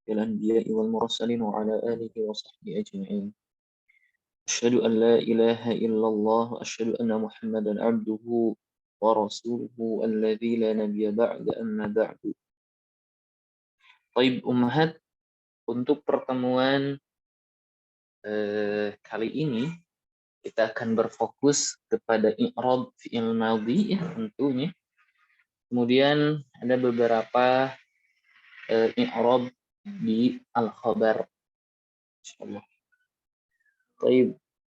الأنبياء والمرسلين وعلى آله وصحبه أجمعين. أشهد أن لا إله إلا الله وأشهد أن محمدا عبده ورسوله الذي لا نبي بعد أما بعد. طيب Ummahat, untuk pertemuan kali ini kita akan berfokus kepada i'rab fi'il madhi ya tentunya. Kemudian ada beberapa i'rab di al-khabar. Insyaallah. Baik,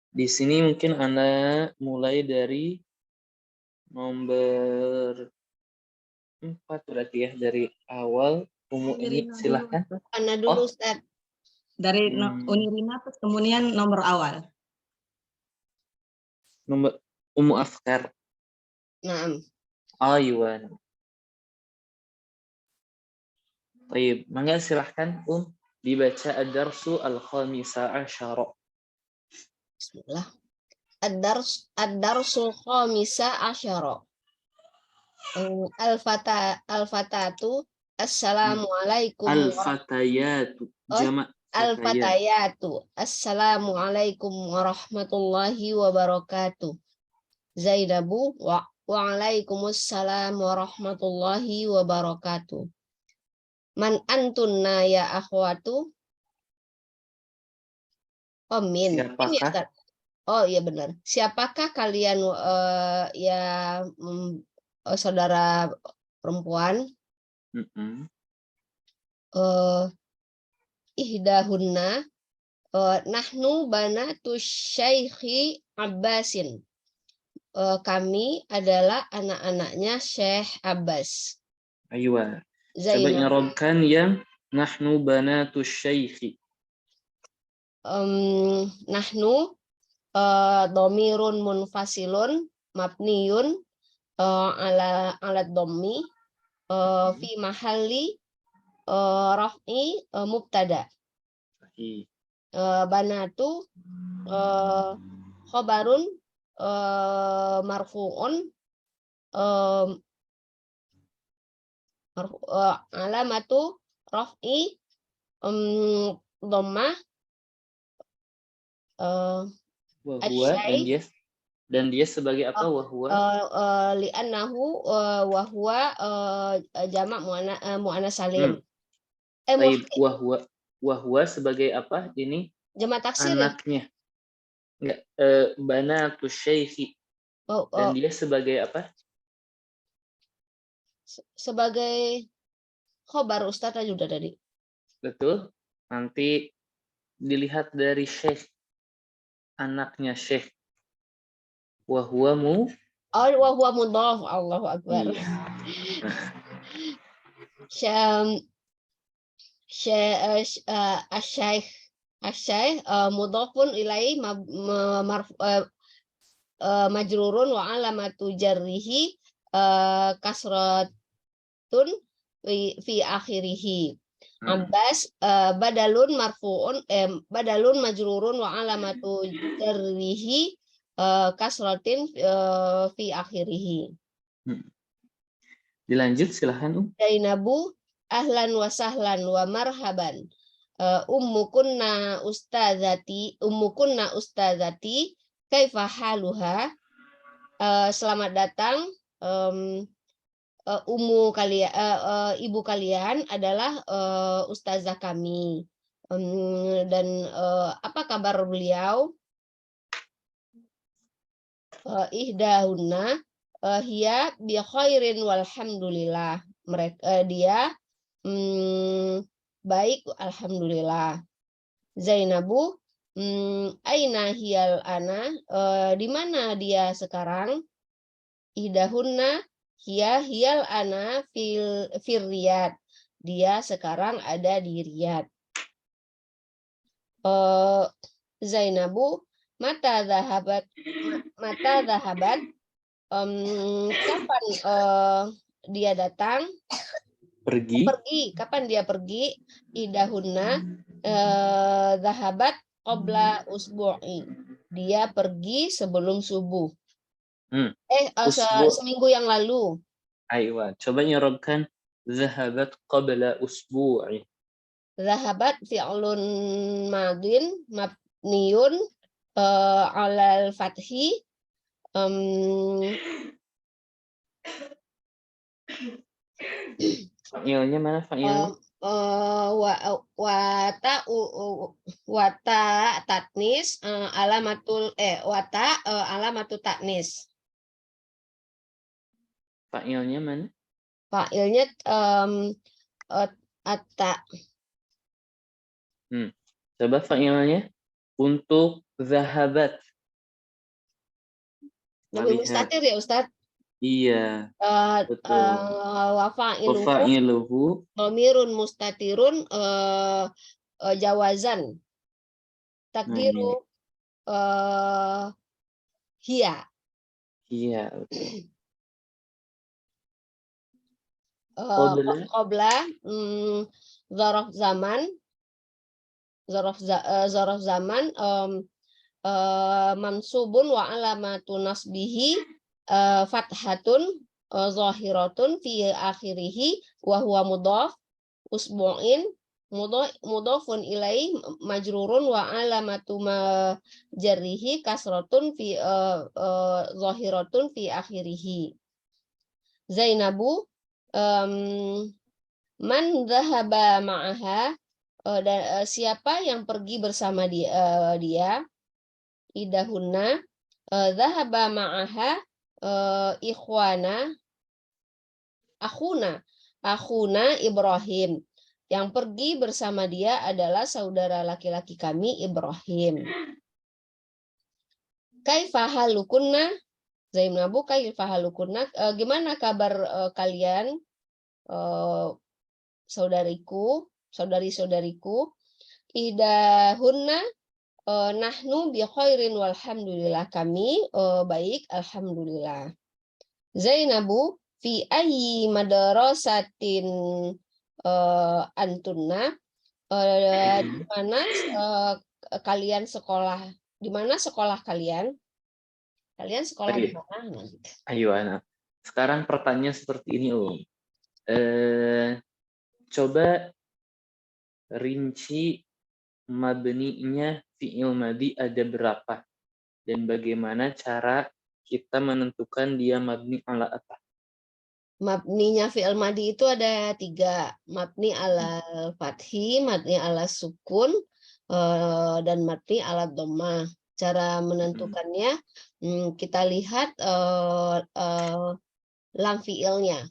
di sini mungkin Anda mulai dari nomor 4 berarti ya, dari awal. Ini silahkan. Anda dulu, Ustaz. Dari Unirina terus kemudian nomor awal. Nomor Ummu Afkar. Naam. Aywan. Baik, mangga silahkan dibaca ad-darsu al-khamisa asyara. Bismillah. Ad-darsul khamisa asyara. Al-fatatu assalamualaikum. Al-fatayatu jamak Al-fatayatu assalamualaikum warahmatullahi wabarakatuh. Zainabu wa'alaikumussalam warahmatullahi wabarakatuh. Man antunna ya akhwatu? Min. Siapakah? Oh iya benar. Siapakah kalian saudara perempuan? Ihdahunna nahnu banatu Syaikhi Abbasin. Kami adalah anak-anaknya Syekh Abbas. Aywa. Coba nyerobkan yang nahnu banatu Syaikhi. Nahnu domirun munfasilun mabniyun ala dhammi fi mahalli raf'i mubtada. Banatu khobarun marfu'un alamatu raf'i dhammah dan dia sebagai apa? Wahwa li'annahu wahwa jamak muannas salim. Wahwa sebagai apa ini? Jamak taksir. Anaknya. Enggak, banatu Syaikhi. Dan dia sebagai apa? Sebagai khobar Ustaz juga tadi. Betul. Nanti dilihat dari Syekh, anaknya Syekh. Wahwa mudhaf. Allahu akbar. Asy-Syaikh mudhafun ilaihi majrurun wa alamatu jarrihi kasratun fi akhirih. Abbas badalun marfu'un badalun majrurun wa alamatu jarrihi kasratin fi akhirih. Dilanjut silahkan. Zainabu ahlan wa sahlan wa marhaban. Ummukunna ustazati kaifa haluha. Selamat datang ibu kalian adalah ustazah kami. Dan apa kabar beliau? Ihdahunna hiya bi khairin walhamdulillah. Dia baik alhamdulillah. Zainabu aina hiyal ana, di mana dia sekarang? Ihdahunna hiyal ana fil Riyadh. Dia sekarang ada di Riyadh. Zainabu mata zahabat kapan dia datang? Pergi. Kapan dia pergi? Idahunna zahabat qabla usbu'i. Dia pergi sebelum subuh. Seminggu yang lalu. Aywa, coba nyerobkan zahabat qabla usbu'i. Zahabat fi'lun madin mabniun alal fathi Fa'ilnya mana fa'ilnya? Wata tatnis alamatu tatnis. Fa'ilnya mana? Fa'ilnya atta. Coba fa'ilnya untuk zahabat. Lebih Lihat. mustatir ya Ustadz? Iya, betul. Wa Fa'iluhu dhamirun mustatirun jawazan. Takdiru hiya. Iya, betul. Qabla zaraf zaman zaraf zaman mansubun wa alamatu nasbihi fathatun zahiratun fi akhirih wa huwa mudhaf usbu'in mudhafun ilaih majrurun wa alamatu jarrihi kasratun fi zahiratun fi akhirih. Zainabu man dhahaba ma'aha, siapa yang pergi bersama dia. Idahunna dhahaba ma'aha ikhwana akhuna Ibrahim. Yang pergi bersama dia adalah saudara laki-laki kami Ibrahim. Kaifa halukunna? Zainabu kaifa halukunna? Gimana kabar kalian saudari-saudariku? Idahunna nahnu bi khairin walhamdulillah, kami baik alhamdulillah. Zainabu fi ayyi madrasatin antunna, di mana kalian sekolah? Di mana sekolah kalian? Kalian sekolah di mana? Ayo anak. Sekarang pertanyaan seperti ini coba rinci mabninya fi'il madi ada berapa dan bagaimana cara kita menentukan dia mabni ala apa? Mabninya fi'il madi itu ada 3, mabni ala fathi, mabni ala sukun, dan mabni ala dhammah. Cara menentukannya kita lihat lam fi'ilnya,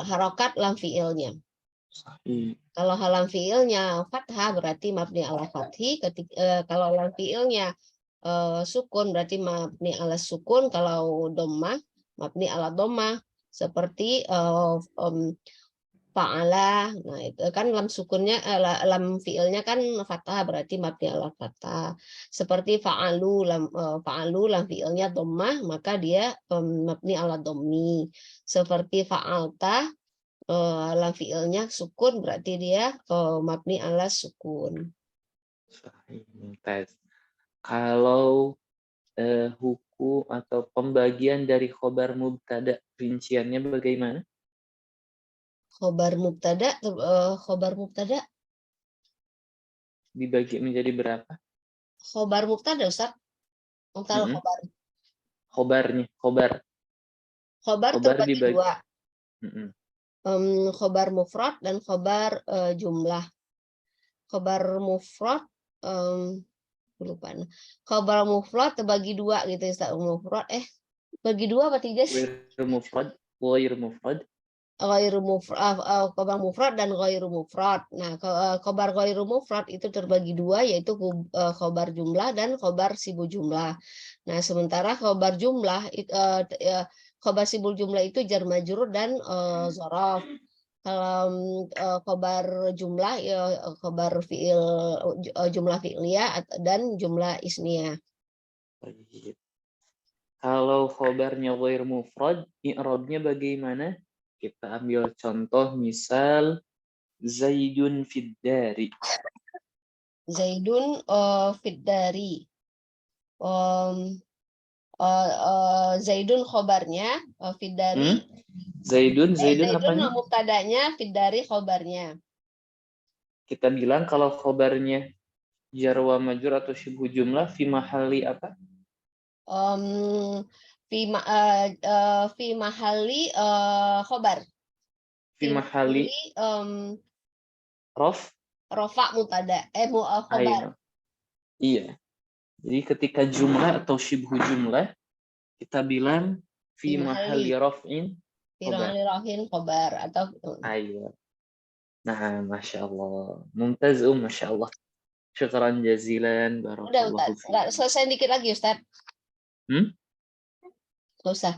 harokat lam fi'ilnya. Kalau lam fi'ilnya fathah berarti mabni ala fathi, kalau lam fi'ilnya sukun berarti mabni ala sukun, kalau dhammah mabni ala dhammah, seperti fa'ala. Nah, itu kan lam sukunnya lam fi'ilnya kan fathah berarti mabni ala fathah. Seperti fa'alu lam fi'ilnya dhammah maka dia mabni ala dhammi. Seperti fa'alta lam fi'ilnya sukun berarti dia mabni ala sukun. Kalau hukum atau pembagian dari khobar mubtada, rinciannya bagaimana? Khobar mubtada Dibagi menjadi berapa? Khobar mubtada Ustaz? Khobar terbagi dibagi 2. Khobar mufrad dan khobar jumlah. Khobar mufrad lupa. Khobar mufrad terbagi 2 gitu Ustaz. Mufrad bagi 2 apa 3 sih? Ghairu mufrad. Khobar mufrad dan ghairu mufrad. Nah, khobar ghairu mufrad itu terbagi 2, yaitu khobar jumlah dan khobar sibul jumlah. Nah, sementara khobar jumlah khobar sibul jumlah itu jar majrur dan dzaraf. Kalau khobar jumlah khobar fi'il jumlah fi'liyah dan jumlah ismiyah. Kalau khobarnya ghair mufrad, i'rabnya bagaimana? Kita ambil contoh misal Zaidun fiddari. Zaidun fiddari. Zaidun khobarnya, fiddari. Zaidun apanya? Mubtadanya, fiddari khobarnya. kita bilang kalau khobarnya jar wa majrur atau syibhu jumlah fi mahali apa? Fi mahali khobar. Fi mahali rof rofa mutada khobar. Iya. Jadi ketika jumlah atau syibhu jumlah kita bilang fi mahali raf'in khobar atau ayo. Nah, masya Allah, mumtaz masya Allah. Syukran jazilan, udah barakallahu fiik. nggak selesai dikit lagi Ustaz. Nggak usah.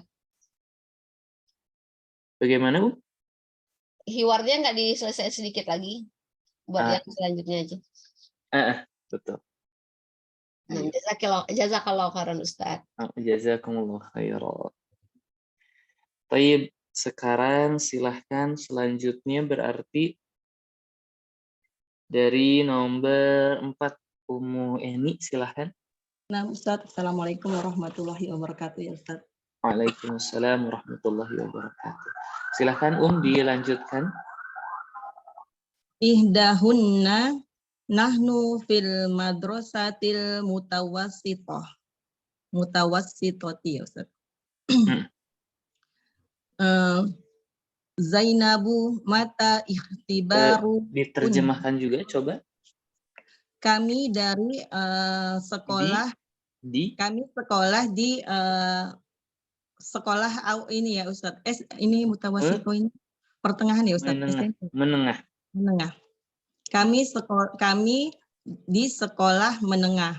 Bagaimana Bu? Hiwarnya nggak diselesaikan sedikit lagi buat yang selanjutnya aja. Betul. Nah, jazakallahu khairan Ustaz. Jazakumullah khairan. Baik, sekarang silahkan selanjutnya berarti dari nomor 4 Ummu Eni, silahkan. Nah, Ustaz, Assalamualaikum warahmatullahi wabarakatuh ya Ustaz. Waalaikumsalam warahmatullahi wabarakatuh. Silahkan dilanjutkan. Ihdahunna nahnu fil madrasatil mutawassitati ya Ustaz. Zainabu mata ikhtibaru. Diterjemahkan juga coba. Kami dari sekolah kami sekolah di sekolah ini ya Ustadz. Ini mutawassito ini pertengahan ya Ustadz. Menengah. Kami di sekolah menengah.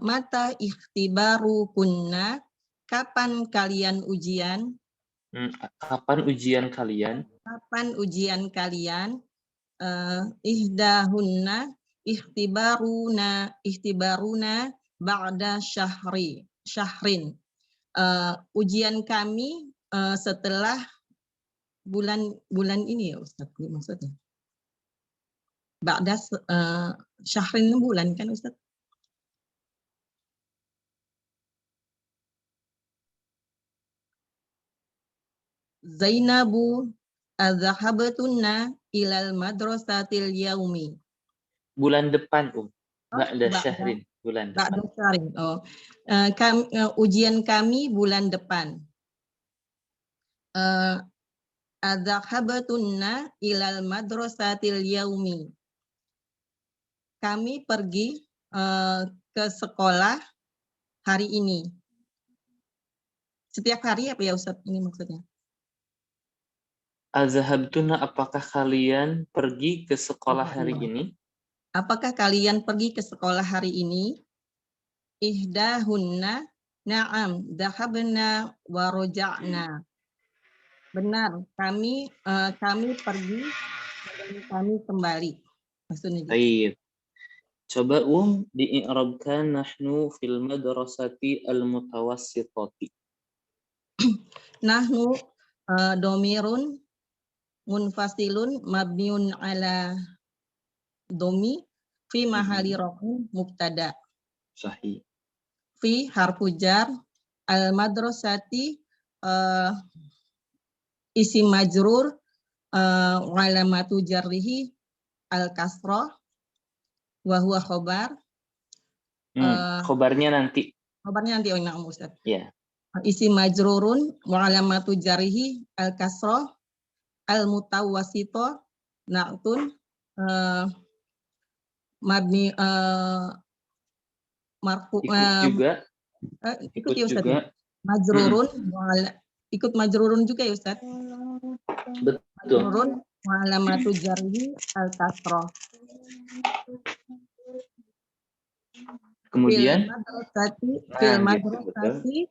Mata ikhtibaru kunna, kapan kalian ujian? Kapan ujian kalian? Kapan ujian kalian? Ihdahunna ikhtibaruna ba'da syahrin. Ujian kami setelah bulan ini ya Ustaz, maksudnya. Ba'da syahrin bulan kan Ustaz? Zainabu adzahabtunna ilal madrasatil yaumi. Bulan depan, Ba'da syahrin, bulan depan. Ba'da syahrin. Ujian kami bulan depan. Adzahabtunna ilal madrasatil yaumi. Kami pergi ke sekolah hari ini. Setiap hari apa ya Ustaz ini maksudnya? Azhabtuna, apakah kalian pergi ke sekolah hari ini? Apakah kalian pergi ke sekolah hari ini? Ihdahunna na'am dhahabna wa raja'na. Benar, kami pergi dan kami kembali. Maksudnya. Baik. Coba di'irabkan nahnu fil madrasati al-mutawassitati. Nahnu domirun munfasilun mabniun ala domi fi mahali raf'in mubtada. Sahih. Fi harfu jar, al madrasati isim majrur, alamatu jarrihi al kasrah wa huwa khobar. Khobarnya nanti. Khobarnya nanti Ustaz. Ya. Isim majrurun wa alamatu jarrihi al kasrah al mutawassito na'tun mabni marfu juga ikut ya Ustaz. Majrurun ikut majrurun juga ya Ustaz. Betul. Majrurun wa alamatu jarrihi al kasrah. Kemudian fil madrasati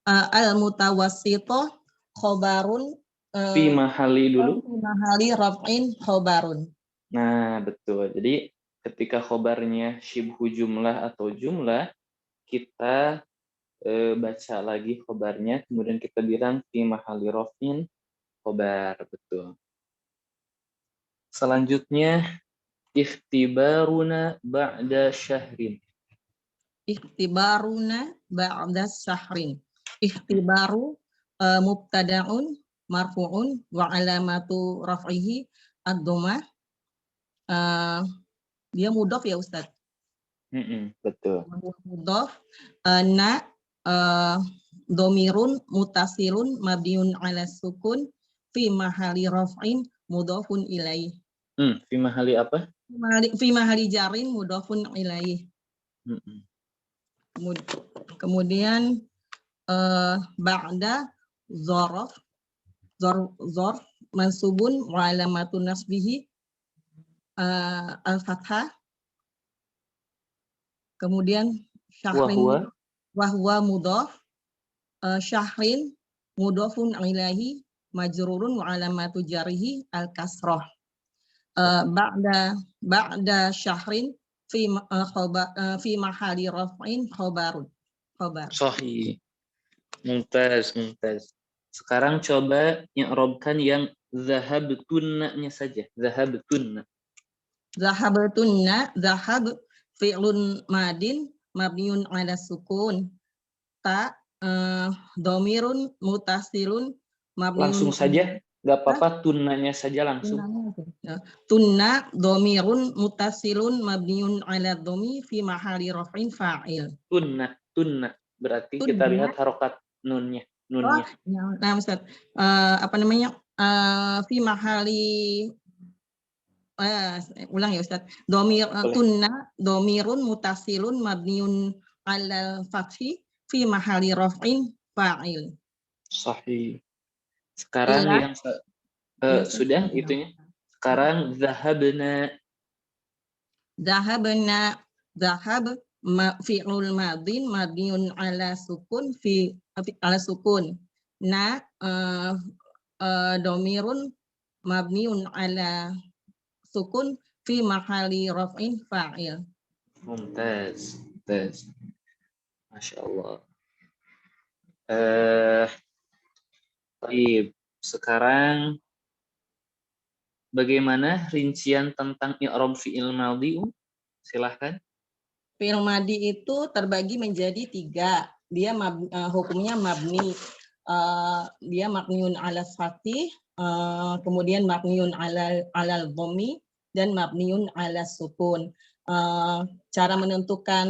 al mutawassito khobarun fi mahali dulu. Fi mahali raf'in khobarun. Nah, betul. Jadi ketika khobarnya syibhu jumlah atau jumlah, kita baca lagi khobarnya, kemudian kita bilang fi mahali raf'in khobar. Betul. Selanjutnya ikhtibaruna ba'da syahrin. Ikhtibaruna ba'da syahrin. Ikhtibaru mubtada'un marfu'un wa alamatu raf'ihi ad-dhammah dia mudhof ya Ustaz. Betul. Mudhof, na domirun mutasilun mabniun ala sukun fi mahali raf'in mudhofun ilaih. Fi mahali apa? Fi mahali jarin mudhofun ilaih. Kemudian ba'da zorof mansubun wa alamatun nasbihi al-fathah. Kemudian syahrin wahwa mudhaf, syahrin mudhafun ilaihi majrurun wa alamatu jarihi al-kasrah. Ba'da syahrin fi mahali raf'in khabar. Sahih. Mumtaz. Sekarang coba i'rabkan yang zahabtunna-nya saja. Zahabtunna. Zahab fi'lun madin mabniun ala sukun. Ta domirun mutasilun mabniun. Langsung saja, nggak apa-apa, tunnanya saja langsung. Tunna domirun mutasilun mabniun ala domi fi mahali raf'in fa'il. Tunna. Berarti kita lihat harokat nunnya. Nah, Ustaz, apa namanya? Fi mahali ulang ya Ustaz. Tunna domirun mutasilun mabniun ala fathi fi mahali raf'in fa'il. Sahih. Sekarang yang sudah itunya. Sekarang zahabna. Zahab fi'lul madin mabniun ala sukun ala sukun. Na domirun mabniun ala sukun fi mahali raf'in fa'il. Mumtaz. Masya Allah. Baik, sekarang bagaimana rincian tentang i'rab fi'il madhi? Silahkan. Fi'il madhi itu terbagi menjadi 3. Dia hukumnya mabni. Dia mabniun ala fathih, kemudian mabniun ala dhammi, dan mabniun ala sukun. Cara menentukan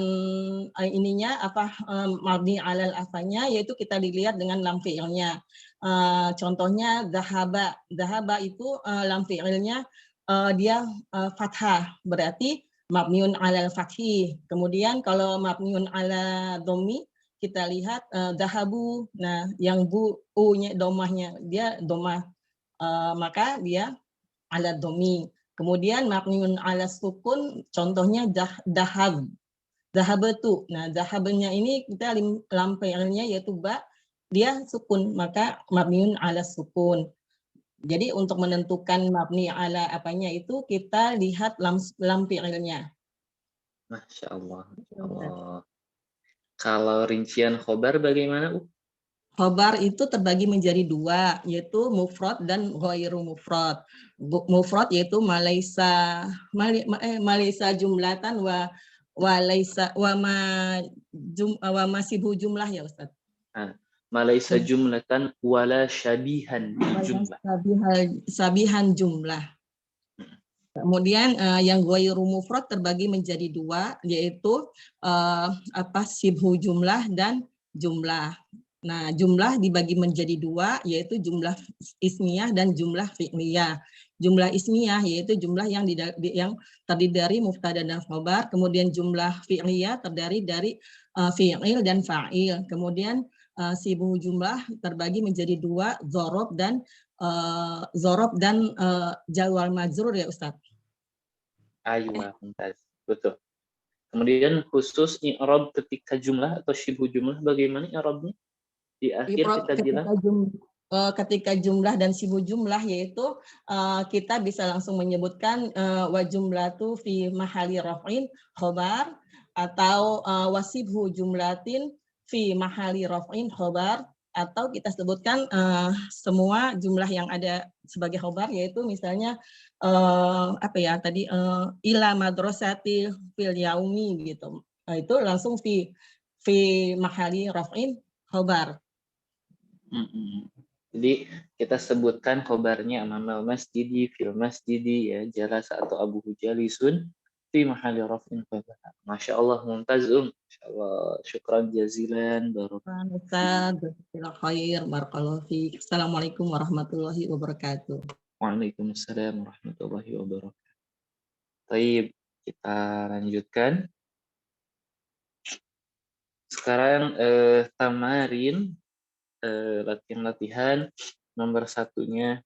ininya mabni alal afanya, yaitu kita dilihat dengan lam fi'ilnya. Contohnya zahaba itu lam fi'ilnya dia fathah, berarti mabniun alal fathih. Kemudian kalau mabniun ala dhammi, kita lihat zahabu. Nah, yang u-nya domahnya dia domah, maka dia ala dhammi. Kemudian mabniun ala sukun, contohnya dahabatu. Nah, dahabnya ini kita lam fi'ilnya yaitu ba, dia sukun, maka mabniun ala sukun. Jadi untuk menentukan mabni ala apanya itu kita lihat lam fi'ilnya. Masya Allah. Kalau rincian khobar bagaimana? Khobar itu terbagi menjadi 2, yaitu mufrad dan ghairu mufrad. Mufrad yaitu malaisa jumlatan wa laisa wa ma sibhu jumlah ya Ustaz. Malaisa jumlatan wala syabihan jumlah. Sabihan jumlah. Kemudian yang ghairu mufrad terbagi menjadi 2, yaitu sibhu jumlah dan jumlah. Nah, jumlah dibagi menjadi 2, yaitu jumlah ismiyah dan jumlah fi'liyah. Jumlah ismiyah yaitu jumlah yang terdiri dari mubtada dan khabar, kemudian jumlah fi'liyah terdiri dari fi'il dan fa'il. Kemudian sibhu jumlah terbagi menjadi 2, dzorob dan jar wal majrur ya Ustaz. Aywa, betul. Kemudian khusus i'rab ketika jumlah atau sibhu jumlah, bagaimana i'rabnya? Di akhir kita bilang ketika jumlah dan sibhu jumlah, yaitu kita bisa langsung menyebutkan wa jumlatu fi mahali raf'in khobar, atau wasibhu jumlatin fi mahali raf'in khobar, atau kita sebutkan semua jumlah yang ada sebagai khobar, yaitu misalnya ila madrasati fil yaumi gitu. Nah, itu langsung fi mahali raf'in khobar. Jadi kita sebutkan khobarnya amamal masjidi, fil masjidi, ya, jalasa atau Abu Jalisun fi mahalli raf'in khabar. Masya Allah, mumtaz Masya Allah, syukran jazilan, barakallahu. Ustaz, jazakallahu khair, barakallahu fiik. Assalamualaikum warahmatullahi wabarakatuh. Waalaikumsalam warahmatullahi wabarakatuh. Baik, kita lanjutkan. Sekarang tamarin, latihan-latihan nomor satunya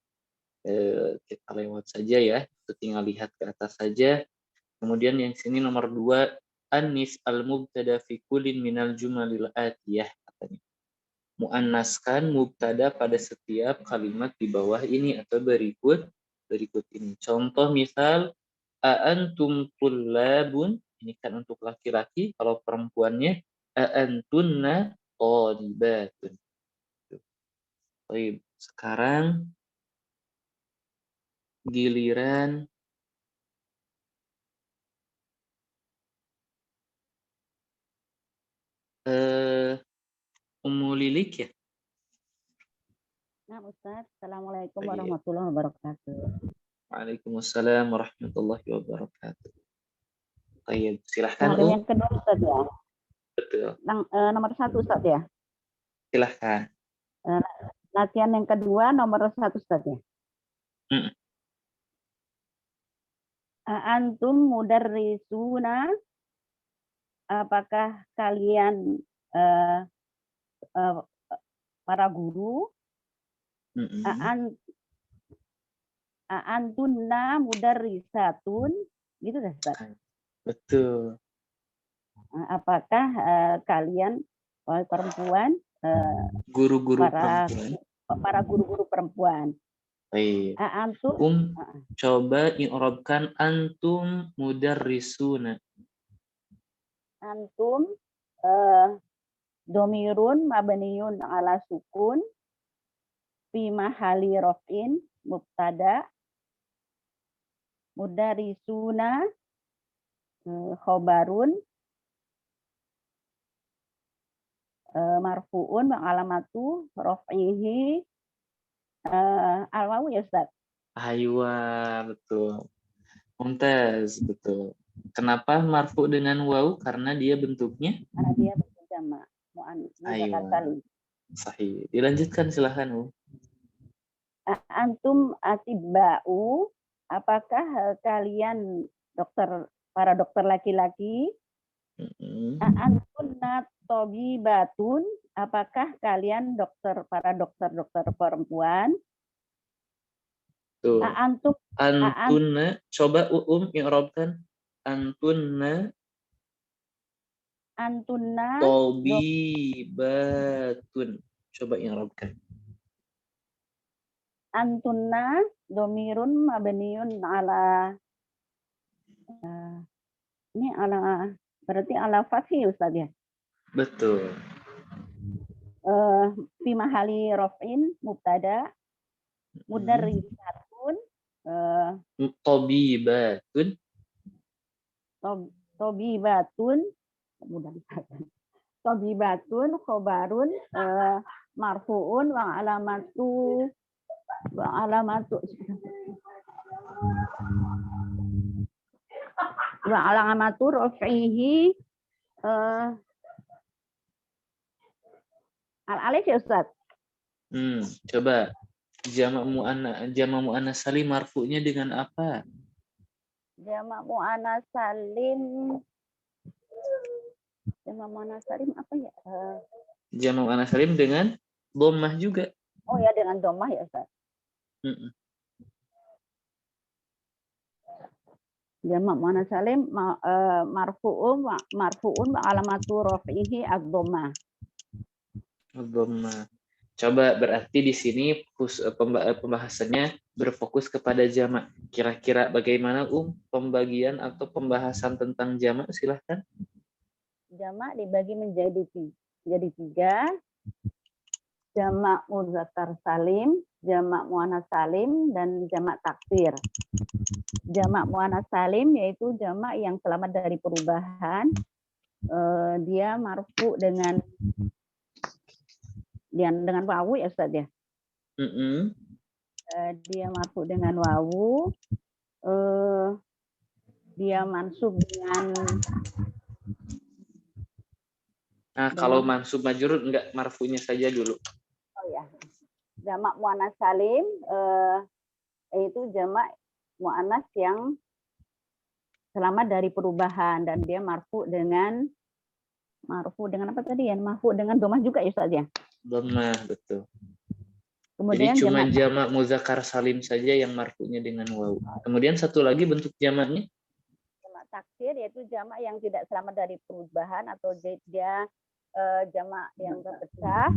kita lewat saja ya, itu tinggal lihat ke atas saja. Kemudian yang sini nomor 2, anis al-mubtada fi kullin minal jumalil atiyah, katanya. Muannaskan mubtada pada setiap kalimat di bawah ini atau berikut ini. Contoh misal, a'antum tullabun, ini kan untuk laki-laki, kalau perempuannya a'antunna thalibatun. Baik, sekarang giliran Ummu Lilik ya. Nah, Ustaz. Assalamualaikum warahmatullahi wabarakatuh. Waalaikumsalam warahmatullahi wabarakatuh. Baik, silahkan. Nah, yang kedua Ustaz ya. Betul. Nomor 1 Ustaz ya. Silahkan. Latihan yang kedua nomor 1 Ustaz ya. Antum mudarrisuna, apakah kalian para guru? Antunna mudarrisatun, gitu dah Ustaz. Betul. Apakah kalian perempuan guru-guru perempuan? Para guru-guru perempuan. Baik. Antum coba i'rabkan antum mudarrisuna. Antum domirun mabniyun ala sukun fi mahali raf'in mubtada, mudarrisuna khobarun marfu'un wa alamatu raf'ihi al-wawu ya Ustaz. Aywa, betul. Mumtaz, betul. Kenapa marfu dengan wawu? Karena dia bentuknya? Karena dia bentuk jamak. Aywa. Sahih. Dilanjutkan silahkan. Antum atibba'u, apakah kalian para dokter laki-laki? Antunna tabibatun, apakah kalian para dokter perempuan? Tuh. Antunna, coba i'rabkan antunna tabibatun. Coba i'rabkan. Antunna domirun mabniun ala ini ala, berarti ala fathi Ustaz ya? Betul. Fi mahali raf'in mubtada, mudarrisatun tabibatun khobarun marfu'un wa alamatu raf'ihi al-alif ya Ustaz. Coba jamak muannas salim marfu'nya dengan apa? Jamak muannas salim apa ya? Jamak muannas salim dengan dhammah juga. Oh ya, dengan dhammah ya Ustaz. Jamak muannas salim marfu'un wa alamatu raf'ihi ad-dhammah. Coba berarti di sini pembahasannya berfokus kepada jamak. Kira-kira bagaimana pembagian atau pembahasan tentang jamak? Silahkan. Jamak dibagi menjadi 3. Jamak mudzakkar salim, jamak muannas salim, dan jamak taksir. Jamak muannas salim yaitu jamak yang selamat dari perubahan. Dia marfu dengan wawu ya Ustaz ya. Dia marfu dengan wawu. Dia mansub dengan. Nah, kalau mansub majrur enggak, marfunya saja dulu. Oh ya. Jamak muannas salim itu jamak muannas yang selamat dari perubahan dan dia marfu dengan apa tadi ya? Marfu dengan domah juga ya Ustaz ya? Domah, betul. Kemudian jadi cuma jamak muzakkar salim saja yang marfunya dengan wawu. Kemudian satu lagi bentuk jamaknya? Jamak taksir yaitu jamak yang tidak selamat dari perubahan atau dia jamak yang terpecah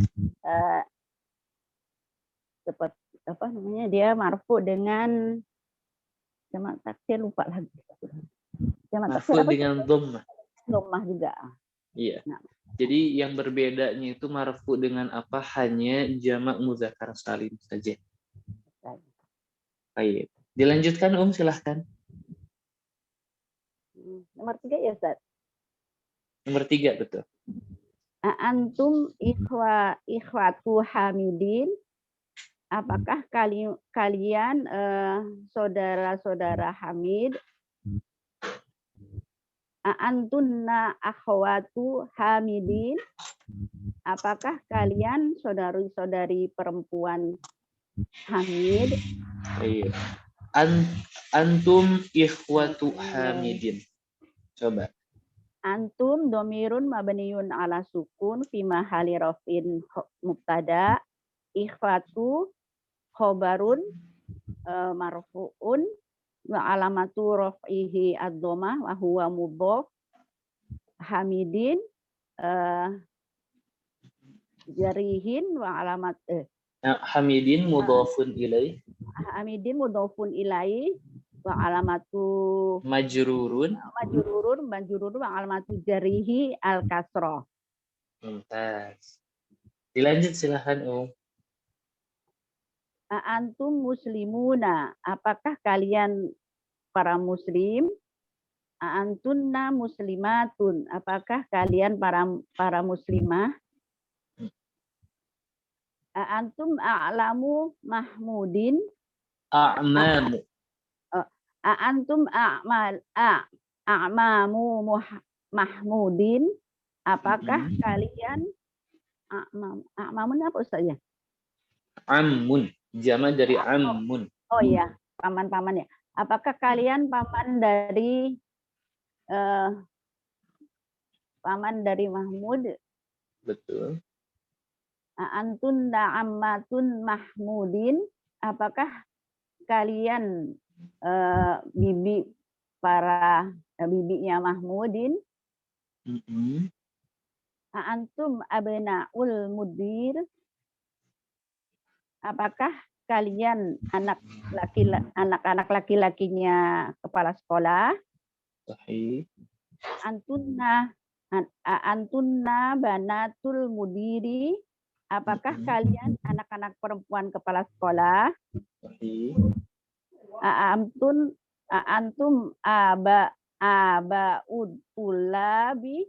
seperti apa namanya, dia marfu dengan jamak taksir, lupa lagi. Jamak marfu taksir apa? Dengan dhammah. Dhammah juga. Iya. Nah. Jadi yang berbedanya itu marfu dengan apa? Hanya jamak muzakkar salim saja. Baik. Dilanjutkan silahkan. Nomor 3 ya Ustaz. Nomor 3 betul. Antum ikhwatu hamidin. Apakah kalian saudara-saudara Hamid? Antunna akhwatu hamidin. Apakah kalian saudari-saudari perempuan Hamid? Iya. Antum ikhwatu hamidin. Coba. Antum domirun mabniun ala sukun fi mahali rafin mubtada. Ikhwatu khobarun marfu'un wa alamatu raf'ihi ad-dhammah wa huwa mudhaf. Hamidin jarihin wa alamat Hamidin mudhafun ilaih. Hamidin mudhafun ilaih wa alamatu majrurun wa alamatu jarihi al-kasrah. Mumtaz. Dilanjut silahkan Antum muslimuna, apakah kalian para muslim? Antunna muslimatun, apakah kalian para muslimah? Antum a'lamu mahmudin. A'mamu. Antum a'mamu mahmudin, apakah kalian a'mamun apa Ustaz ya? Ammun, jamak dari ammun. Oh iya, paman-paman ya. Apakah kalian paman dari Mahmud? Betul. Antun da'ammatun Mahmudin, apakah kalian bibinya Mahmudin? Antum abna'ul mudir, apakah kalian anak-anak laki-lakinya kepala sekolah? Sahih. Antunna banatul mudiri, apakah kalian anak-anak perempuan kepala sekolah? Sahih. Antum aba'ud tulabi,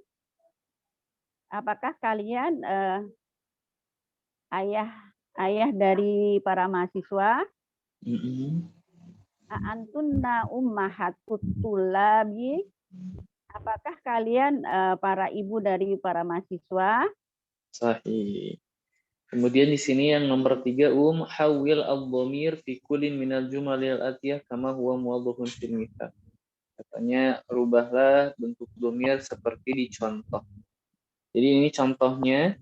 apakah kalian ayah dari para mahasiswa? Antunna ummahatut tulabi, apakah kalian para ibu dari para mahasiswa? Sahih. Kemudian di sini yang nomor 3 hawil ad-dhamir fi kullin minal jumalil atiyah kama huwa muwadhafun fil mithal. Katanya rubahlah bentuk dhamir seperti di contoh. Jadi ini contohnya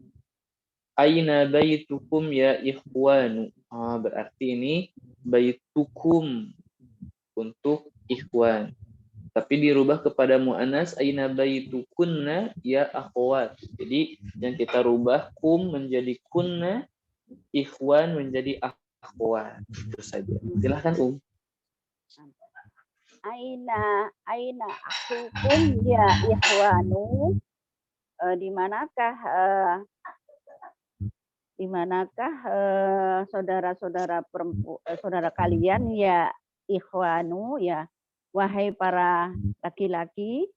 aina baitukum ya ikhwanu. Berarti ini baitukum untuk ikhwan. Tapi dirubah kepada mu'annas aina baitukunna ya akhwat. Jadi yang kita rubah kum menjadi kunna, ikhwan menjadi akhwat. Itu saja. Silahkan Aina akhukum ya ikhwanu. Di manakah saudara-saudara saudara kalian ya ikhwanu, ya wahai para laki-laki?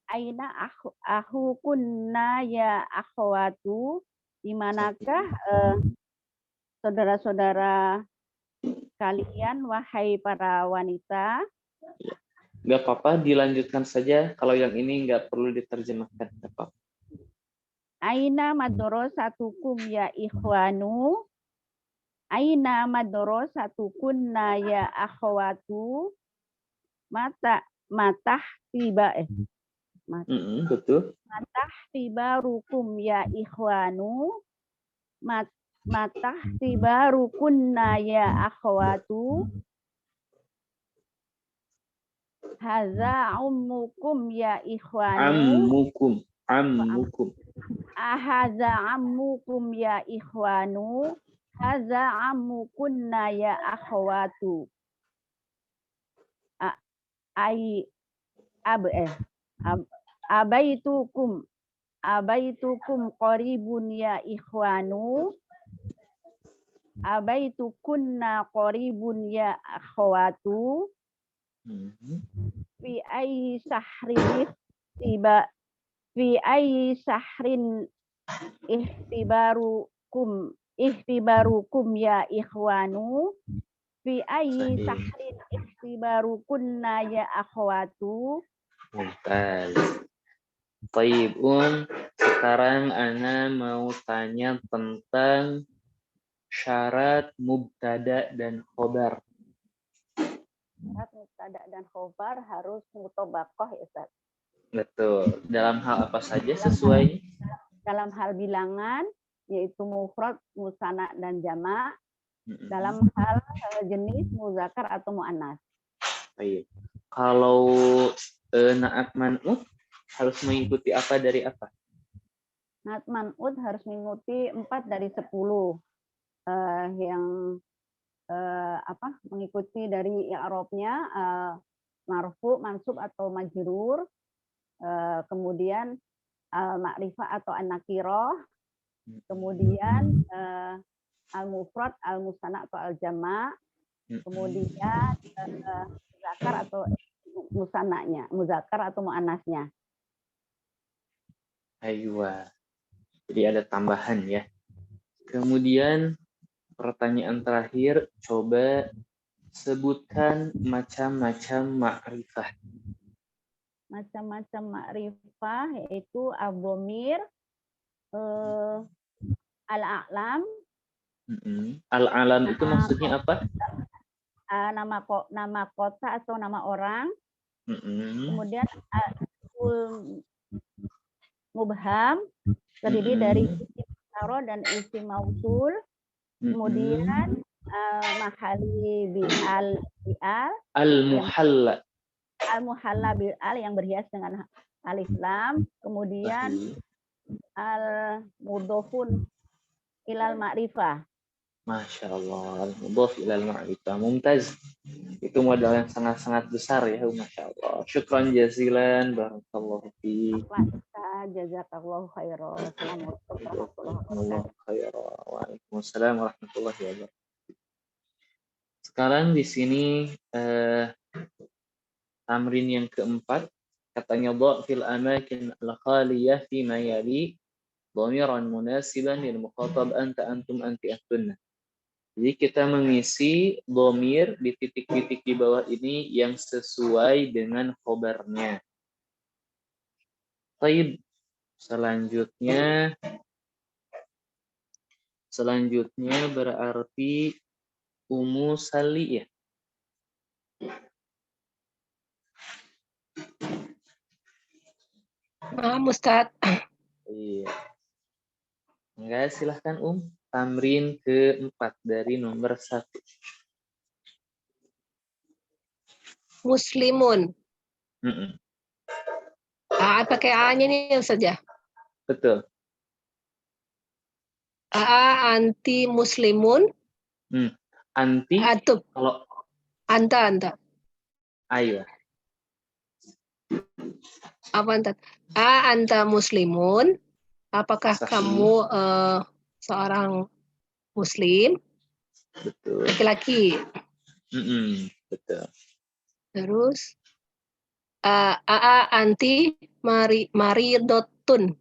Aina akhukunna ya akhwatu, di manakah saudara-saudara kalian, wahai para wanita. Nggak apa-apa, dilanjutkan saja. Kalau yang ini nggak perlu diterjemahkan. Nggak apa-apa. Aina madrasatukum ya ikhwanu. Aina madrasatukunna ya akhwatu. Matah tiba betul. Matah tiba rukum ya ikhwanu. Matah tiba rukunna ya akhwatu. Haza ummukum ya ikhwanu. Ammukum. Haza ammukum ya ikhwanu. Haza ammukunna ya akhwatu. Abaitukum qaribun ya ikhwanu. Abaitukunna qaribun ya akhwatu. Fi ayyi sahrin ihtibarukum ya ikhwanu. Fi ayyi sahrin ihtibarukunna ya akhwatu. Mumtaz. Baik, sekarang Ana mau tanya tentang syarat mubtada dan khobar. Syarat mubtada dan khobar harus mutobaqoh ya Ustaz. Betul. Dalam hal apa saja sesuai? Dalam hal bilangan, yaitu mufrad, musanna, dan jamak. Dalam hal jenis muzakkar atau muannas. Baik. Kalau naat man'ut harus mengikuti apa dari apa? Naat man'ut harus mengikuti 4 dari 10. Yang mengikuti dari i'rabnya marfu, mansub atau majrur. Kemudian ma'rifah atau an-nakirah. Kemudian al-mufrad, al-musanna atau al-jama', kemudian muzakkar atau musannanya, muzakkar atau muannasnya. Aywa. Jadi ada tambahan ya. Kemudian pertanyaan terakhir, coba sebutkan macam-macam ma'rifah. Macam-macam ma'rifah yaitu ad-dhamir, al-a'lam. Al-alam itu maksudnya apa? Nama kota atau nama orang. Kemudian mubham terdiri dari isim isyarah dan isim mausul. Kemudian mahali bi'al al-muhalla bi'al yang berhias dengan alif lam. Kemudian al-mudhofun ilal ma'rifah. Masya Allah, al-mudhaf ilal ma'rifah. Mumtaz. Itu modal yang sangat-sangat besar ya, Masya Allah. Syukran jazilan, barakallahu fiik. Jazakallahu khairan. Waalaikumsalam warahmatullahi wabarakatuh. Sekarang di sini tamrin yang keempat, katanya dha' fil amakin al-khaliyah fi ma yali dhamiran munasiban lil mukhatab anta antum anti antunna. Jadi kita mengisi dhamir di titik-titik di bawah ini yang sesuai dengan khobarnya. Baik, selanjutnya berarti Ummu Sali ya. Ustaz. Iya. Enggak, silahkan Tamrin keempat dari nomor 1. Muslimun. Pakai A-nya nih saja. Betul. Anti muslimun. Anti. Kalau anta. Ayo. Apa anta? Anta muslimun. Apakah kamu seorang muslim? Betul. Laki-laki. Betul. Terus anti maridotun.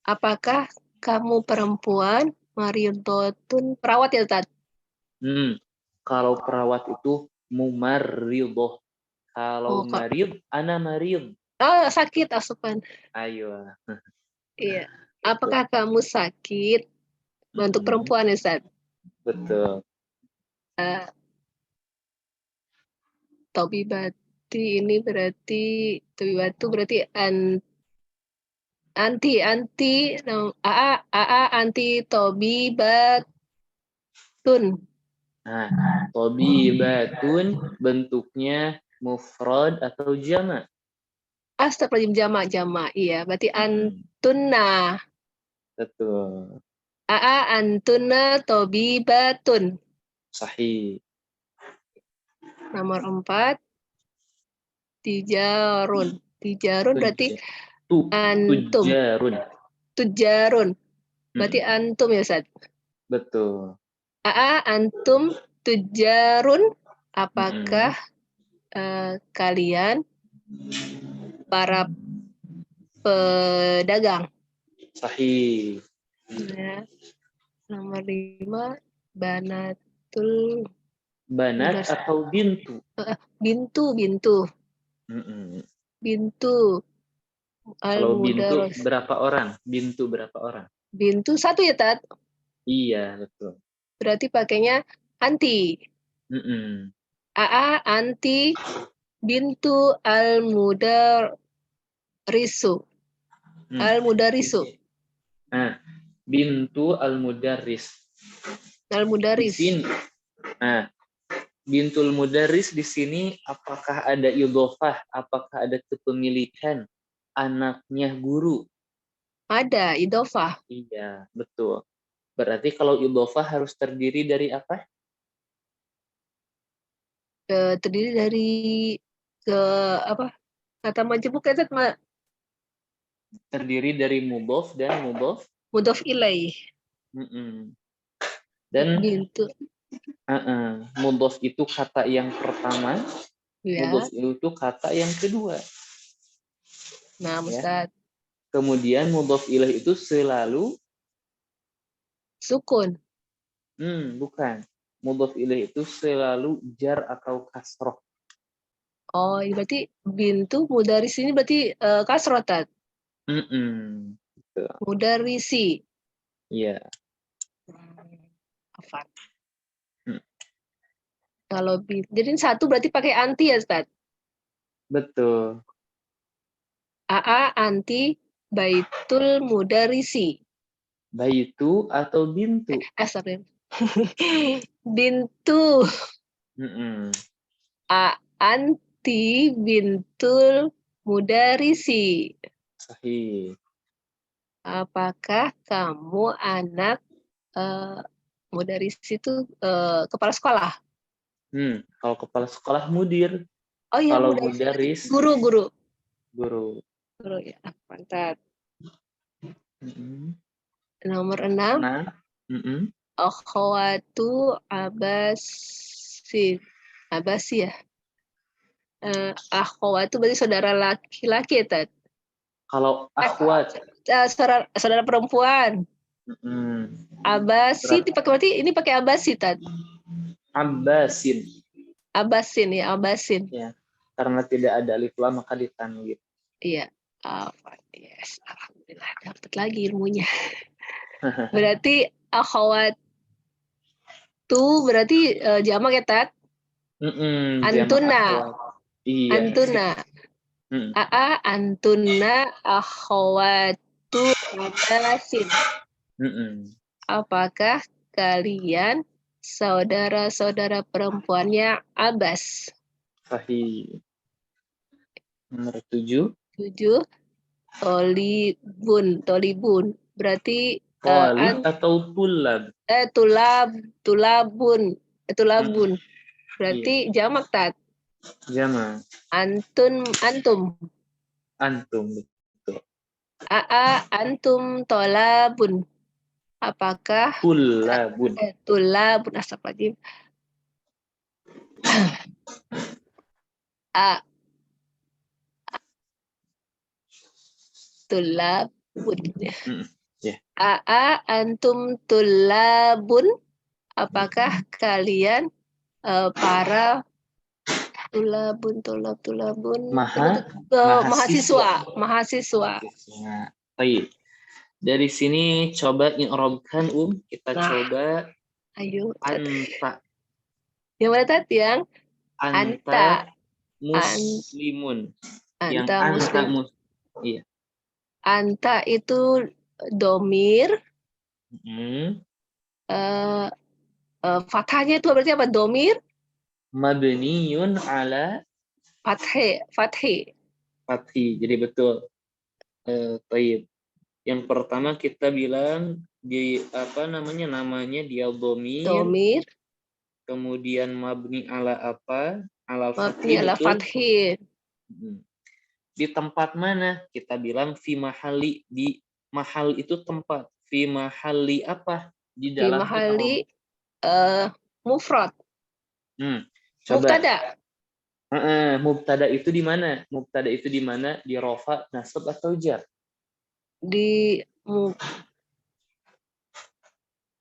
Apakah kamu perempuan Maridotun perawat ya Ustaz? Kalau perawat itu mumarridoh. Kalau Oh, Kak. marid, ana marid. Oh, sakit asupan. Ayo. Iya. Apakah kamu sakit? Untuk perempuan ya Ustaz? Betul. Tobibati ini berarti tobibatu berarti anti anti tobibatun. Nah, tobibatun bentuknya mufrad atau jama'. Astagfirullahaladzim, jamak. Iya, berarti antunna. Betul. Antunna tobibatun. Sahih. Nomor 4. Tijarun. Tijarun berarti antum. Tujarun. Berarti antum ya Ustaz? Betul. Antum tujarun. Apakah kalian para pedagang? Sahih. Ya. Nomor 5. Banatul. Banat atau bintu? Bintu. Bintu. Kalau bintu Al-mudaros. berapa orang? Bintu berapa orang? Bintu 1 ya Tat? Iya, betul. Berarti pakainya anti. Anti bintu al-mudarisu. Al-mudarisu. Nah, bintu al-mudarris. Al-mudaris. Nah, bintul mudarris di sini apakah ada idhofah? Apakah ada kepemilikan anaknya guru? Ada idhofah. Iya, betul. Berarti kalau idhofah harus terdiri dari apa? Terdiri dari apa? Kata majemuk ya, Terdiri dari mudhof dan mudhof ilaih. Dan Bintu. Mudhof itu kata yang pertama, Ya. mudhof itu kata yang kedua. Nah, Ustaz. Kemudian mudhof ilaih itu selalu sukun. Bukan. Mudhof ilaih itu selalu jar atau kasroh. Oh, berarti bintu mudaris ini berarti kasroh, Tat? Mudarisi. Iya. Apa? Kalau jadi 1 berarti pakai anti ya, Ustaz? Betul. Anti baitul mudarisi. Baitu atau bintu? Sorry. Bintu. Anti bintul mudarisi. Sahih. Apakah kamu anak mudarisi itu kepala sekolah? Kalau kepala sekolah mudir. Oh iya, kalau mudaris guru. Guru ya, mantap. Nomor 6. Akhwatu abasi ya. Akhwatu berarti saudara laki-laki ya, Tat? Kalau akhwat saudara perempuan. Abasi ini pakai abasi, Tat? Abasin ya. Ya, karena tidak ada alif lam maka ditanwin. Iya. Yes, alhamdulillah dapat lagi ilmunya. Berarti akhwat tu berarti jamak ya, Tat? Antuna. Iya. Antuna. Antuna akhwatu abasin. Apakah kalian saudara-saudara perempuannya Abbas? Sahih. Nomor 7. Tolibun. Berarti Talib atau tulab? tulabun. Berarti jamak, Tat? Jamak. Antum. Betul. Antum tolabun. Apakah Tulabun. Tulabun astagfirullahaladzim. Tulabun. Ya. Aa antum tulabun, apakah kalian para tulabun mahasiswa. Nah, baik. Dari sini coba i'rabkan kita Nah. coba Ayo, anta. yang mana tadi yang Anta muslimun. Yang anta muslim. Iya. Anta itu domir. Fathahnya itu berarti apa? Domir Mabniyun ala fathi. Jadi betul. Baik. Yang pertama kita bilang di namanya dia domir. Kemudian mabni ala apa? Ala fathi, ala fathi. Di tempat mana? Kita bilang fi mahali. Di mahal itu tempat. Fi mahali apa? Di dalam mahali mufrad. Coba. Mubtada. Mubtada itu di mana? Mubtada itu di mana? Di rofa, nasab atau jar?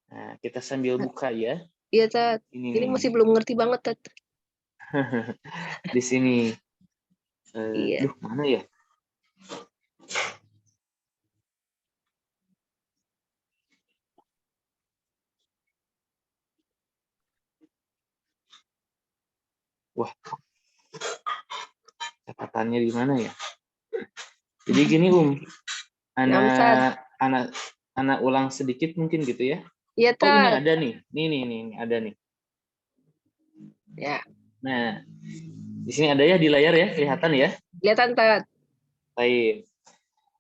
Nah, kita sambil buka ya. Iya, Tat. Ini masih belum ngerti banget, Tat. Di sini. Iya. Mana ya? Wah. Catatannya di mana ya? Jadi gini, anak ulang sedikit mungkin gitu ya. Iya, Tat. Oh, ini ada nih. Nih, ada nih. Ya. Nah, di sini ada ya di layar ya, kelihatan ya? Kelihatan, Tat. Baik.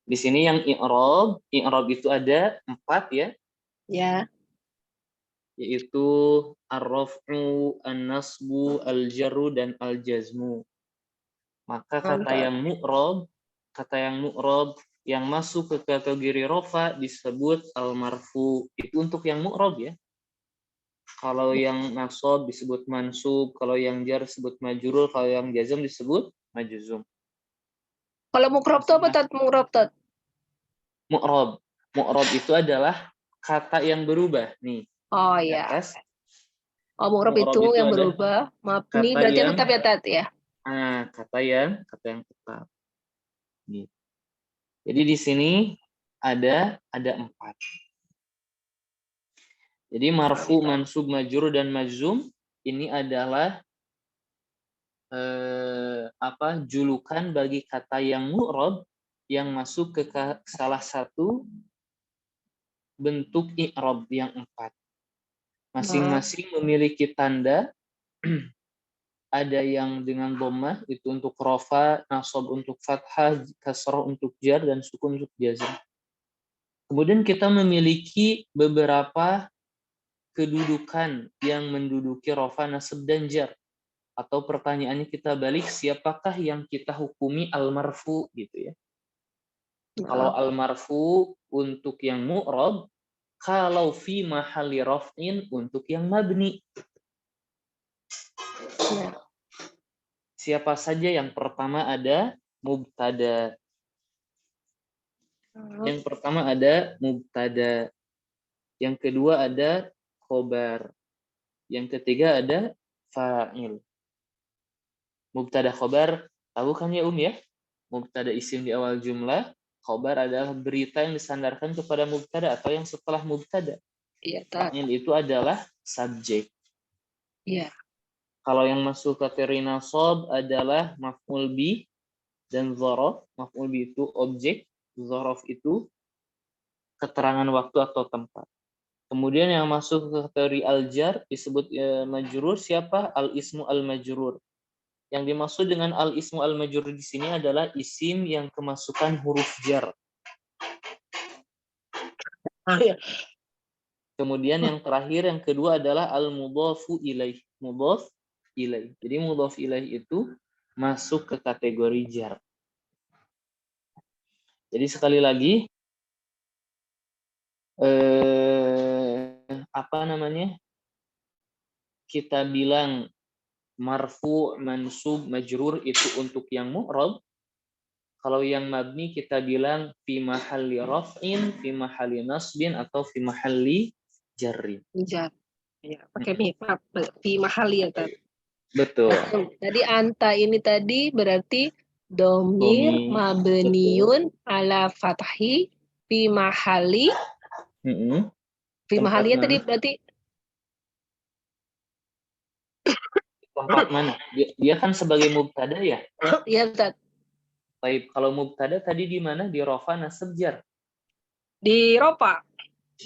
Di sini yang i'rab itu ada 4 ya. Ya. Yaitu ar-raf'u, an-nasbu, al-jarru dan al-jazmu. Maka kata yang mu'rab yang masuk ke kategori rofa disebut al-marfu. Itu untuk yang mu'rab ya. Kalau yang nasab disebut mansub, kalau yang jar disebut majrur, kalau yang jazm disebut majzum. Kalau mu'rab itu apa, Tat? Mu'rab itu adalah kata yang berubah nih. Oh iya. Mu'rab itu yang berubah. Mabni berarti yang tetap ya, Tat ya. Kata yang tetap. Gitu. Jadi di sini ada 4. Jadi marfu, mansub, majrur dan majzum ini adalah julukan bagi kata yang mu'rab yang masuk ke salah satu bentuk i'rab yang 4. Masing-masing memiliki tanda. Ada yang dengan dhammah itu untuk rofa, nasab untuk fathah, kasrah untuk jar dan sukun untuk jazm. Kemudian kita memiliki beberapa kedudukan yang menduduki rofa, nasab dan jar. Atau pertanyaannya kita balik, siapakah yang kita hukumi al-marfu gitu ya. Kalau al-marfu untuk yang mu'rab, kalau fi mahalli raf'in untuk yang mabni. Siapa saja? Yang pertama ada mubtada. Yang pertama ada mubtada. Yang kedua ada khobar. Yang ketiga ada fa'il. Mubtada khobar, tahu kan ya ya? Mubtada isim di awal jumlah, khobar adalah berita yang disandarkan kepada mubtada atau yang setelah mubtada. Iya, Fa'il itu adalah subjek. Iya. Kalau yang masuk kategori nasab adalah maf'ul bih dan dzaraf. Maf'ul bih itu objek, dzaraf itu keterangan waktu atau tempat. Kemudian yang masuk ke kategori al-jar disebut majrur siapa? Al-ismu al-majrur. Yang dimaksud dengan al-ismu al-majrur di sini adalah isim yang kemasukan huruf jar. Kemudian yang terakhir, yang kedua adalah al-mudhafu ilaih. Mudhaf ilaih. Jadi mudhaf ilaih itu masuk ke kategori jar. Jadi sekali lagi, kita bilang marfu, mansub, majrur itu untuk yang mu'rab. Kalau yang mabni kita bilang fi mahalli raf'in, fi mahalli nasbin, atau fi mahalli jarri. Jar. Ya, pakai maaf, fi mahali ya, Tat. Betul. Tadi anta ini tadi berarti domir Domir, mabniun ala fathi fi mahali. Fi Tempat mahalinya mana? tadi berarti Tempat mana? Dia kan sebagai mubtada ya. ya, Tat. Baik, kalau mubtada tadi di mana? Di rofa nasab jar. Di ropa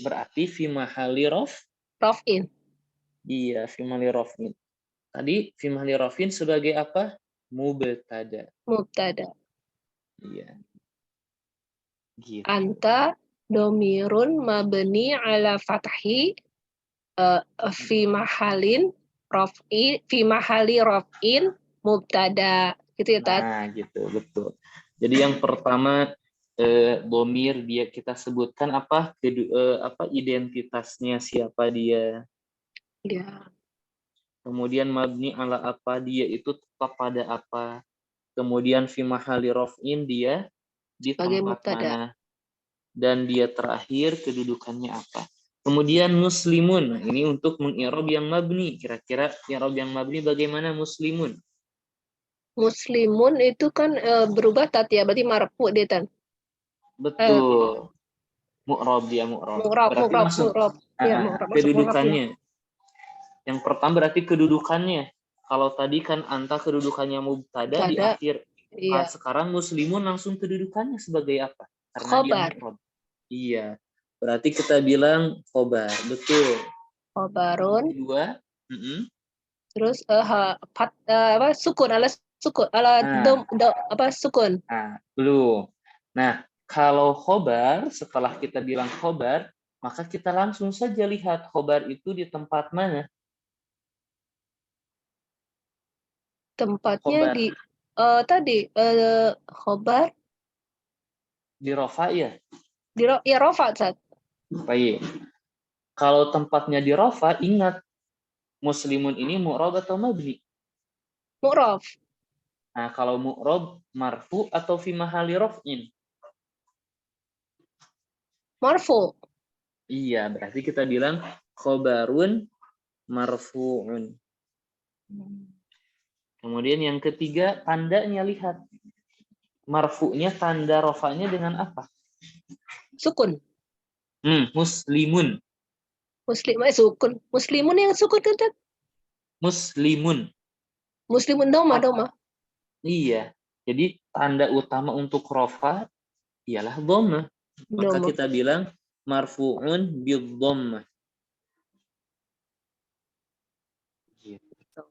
Berarti fi mahalli raf'in. Iya, fi mahalli raf'in. Tadi fi mahalli raf'in sebagai apa? Mubtada. Mubtada. Iya. Gitu. Anta domirun mabni ala fathi fi mahalin raf'i fi mahali raf'in mubtada. Gitu ya, Tat. Nah, gitu, betul. Jadi yang pertama domir dia kita sebutkan apa identitasnya, siapa dia. Ya. Kemudian mabni ala apa, dia itu tetap pada apa. Kemudian fi mahalli raf'in dia di Sebagai tempat mubtada. mana. Dan dia terakhir kedudukannya apa. Kemudian muslimun. Nah, ini untuk mengi'rab yang mabni. Kira-kira i'rab yang mabni bagaimana muslimun? Muslimun itu kan berubah tat ya, berarti marfu dia, Tan. Betul. Mu'rab dia mu'rab. Berarti masuk Ya, mu'rab masuk kedudukannya. Yang pertama berarti kedudukannya. Kalau tadi kan anta kedudukannya mubtada di akhir. Iya. Sekarang muslimun langsung kedudukannya sebagai apa? Karena Khobar. dia mu'rab. Iya. Berarti kita bilang khobar. Betul. Khobarun. Kedua. Terus sukun ala sukun ala sukun. Nah, belum. Nah, kalau khobar, setelah kita bilang khobar, maka kita langsung saja lihat khobar itu di tempat mana. Tempatnya Khobar. di khobar Di rofa ya? di rofa, Sat. Baik. Kalau tempatnya di rofa, ingat muslimun ini mu'rab atau mabni? Mu'rab. Nah, kalau mu'rab marfu atau fi mahalli raf'in? Marfu. Iya, berarti kita bilang khobarun marfu'un. Kemudian yang ketiga, tandanya lihat. Marfu'nya tanda rofanya dengan apa? Sukun. Muslimun. Sukun. Muslimun yang sukun kan, Tat? Muslimun. Muslimun doma. Iya. Jadi tanda utama untuk rofa ialah dhamma. Maka kita bilang marfu'un bid-dhammah. Gitu.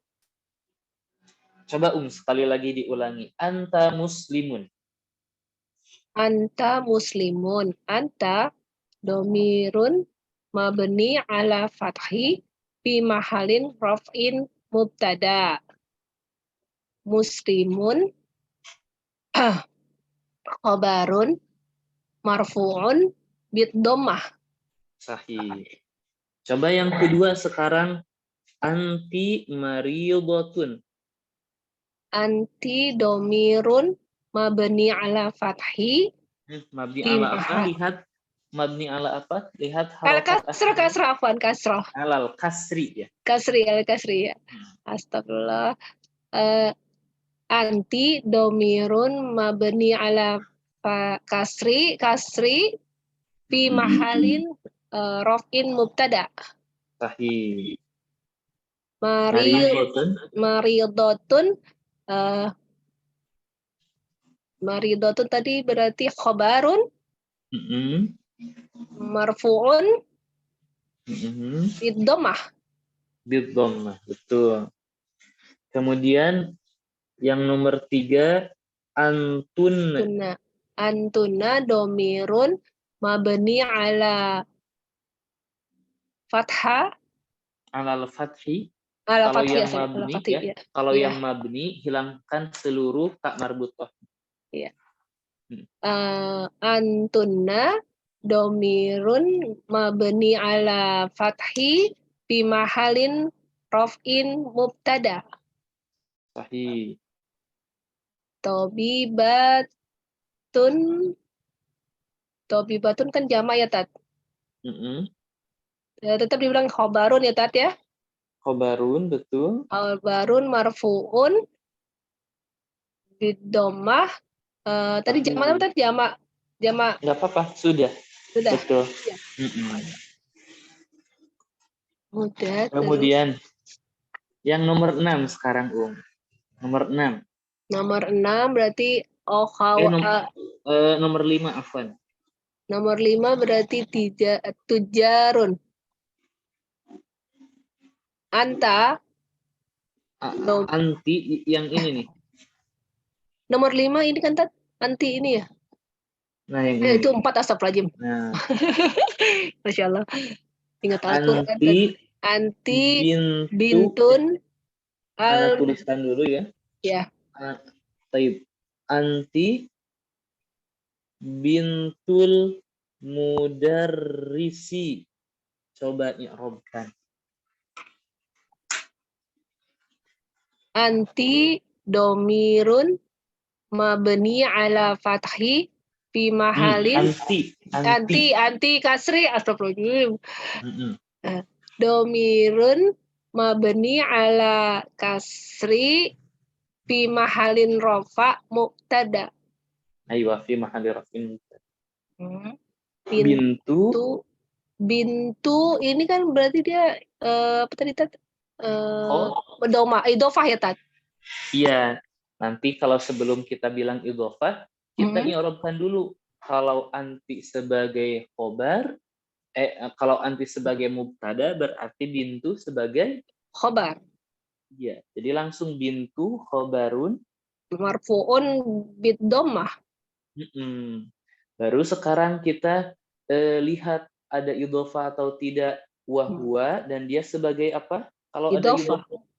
Coba sekali lagi diulangi. Anta muslimun. Anta muslimun. Anta domirun mabni ala fathi fi mahalin raf'in mubtada. Muslimun khabarun marfu'un bid-dhammah. Sahih. Coba yang kedua sekarang, anti maridatun. Anti domirun mabni ala fathi. Mabni ala apa? Lihat mabni ala apa? Lihat Kasrah. Alal kasri ya. Kasri ya. Astagfirullah. Anti domirun mabni ala kasri fi mahalin raf'in mubtada. Sahih. Maridatun tadi berarti khabarun marfu'un bid-dhammah. Bid-dhammah, betul. Kemudian yang nomor 3, antun. Antuna domirun mabni ala fathah. Alal fathi. Ala Kalau fathi, yang mabni ya. Kalau yang mabni hilangkan seluruh tak marbutah. Iya. Antunna domirun mabni ala fathi fi mahalin raf'in mubtada. Sahih. Tobibat Tobibatun kan jamak ya Tat. Mm-mm. Tetap dibilang khobarun ya Tat ya. Khobarun, betul. Khobarun marfuun bidomah. Tadi jamak apa tadi? Jamak Nggak apa-apa, sudah. sudah. Betul. Ya. Mm-mm. Mudah. Terus Kemudian yang nomor 6 sekarang, Nomor 6. nomor 6 berarti Nomor 5, afwan. nomor 5 berarti tujarun. Anta Anti yang ini nih. nomor 5 ini kan Tat, anti ini ya. Nah, yang ini. Itu 4 astagfirullahaladzim. Nah, Masya Allah. Ingat Al-Quran. Anti bintun Ana tuliskan dulu ya. Ya. Taib. Anti bintul mudarrisi. Coba i'rabkan. Anti domirun mabni ala fathi fi mahalin anti kasri astagfirullahaladzim. Domirun mabni ala kasri fi mahalin rofa mubtada. Aywa fi mahalli rafin. Bintu ini kan berarti dia apa tadi Tat? Doma idofah ya Tat? Iya. Nanti kalau sebelum kita bilang idofah, kita i'rabkan dulu. Kalau anti sebagai khobar, kalau anti sebagai mubtada berarti bintu sebagai khobar. Iya, jadi langsung bintu khobarun marfuun bid-dhammah. Baru sekarang kita lihat ada idofah atau tidak wahwa dan dia sebagai apa? Kalau idofah. ada idofah.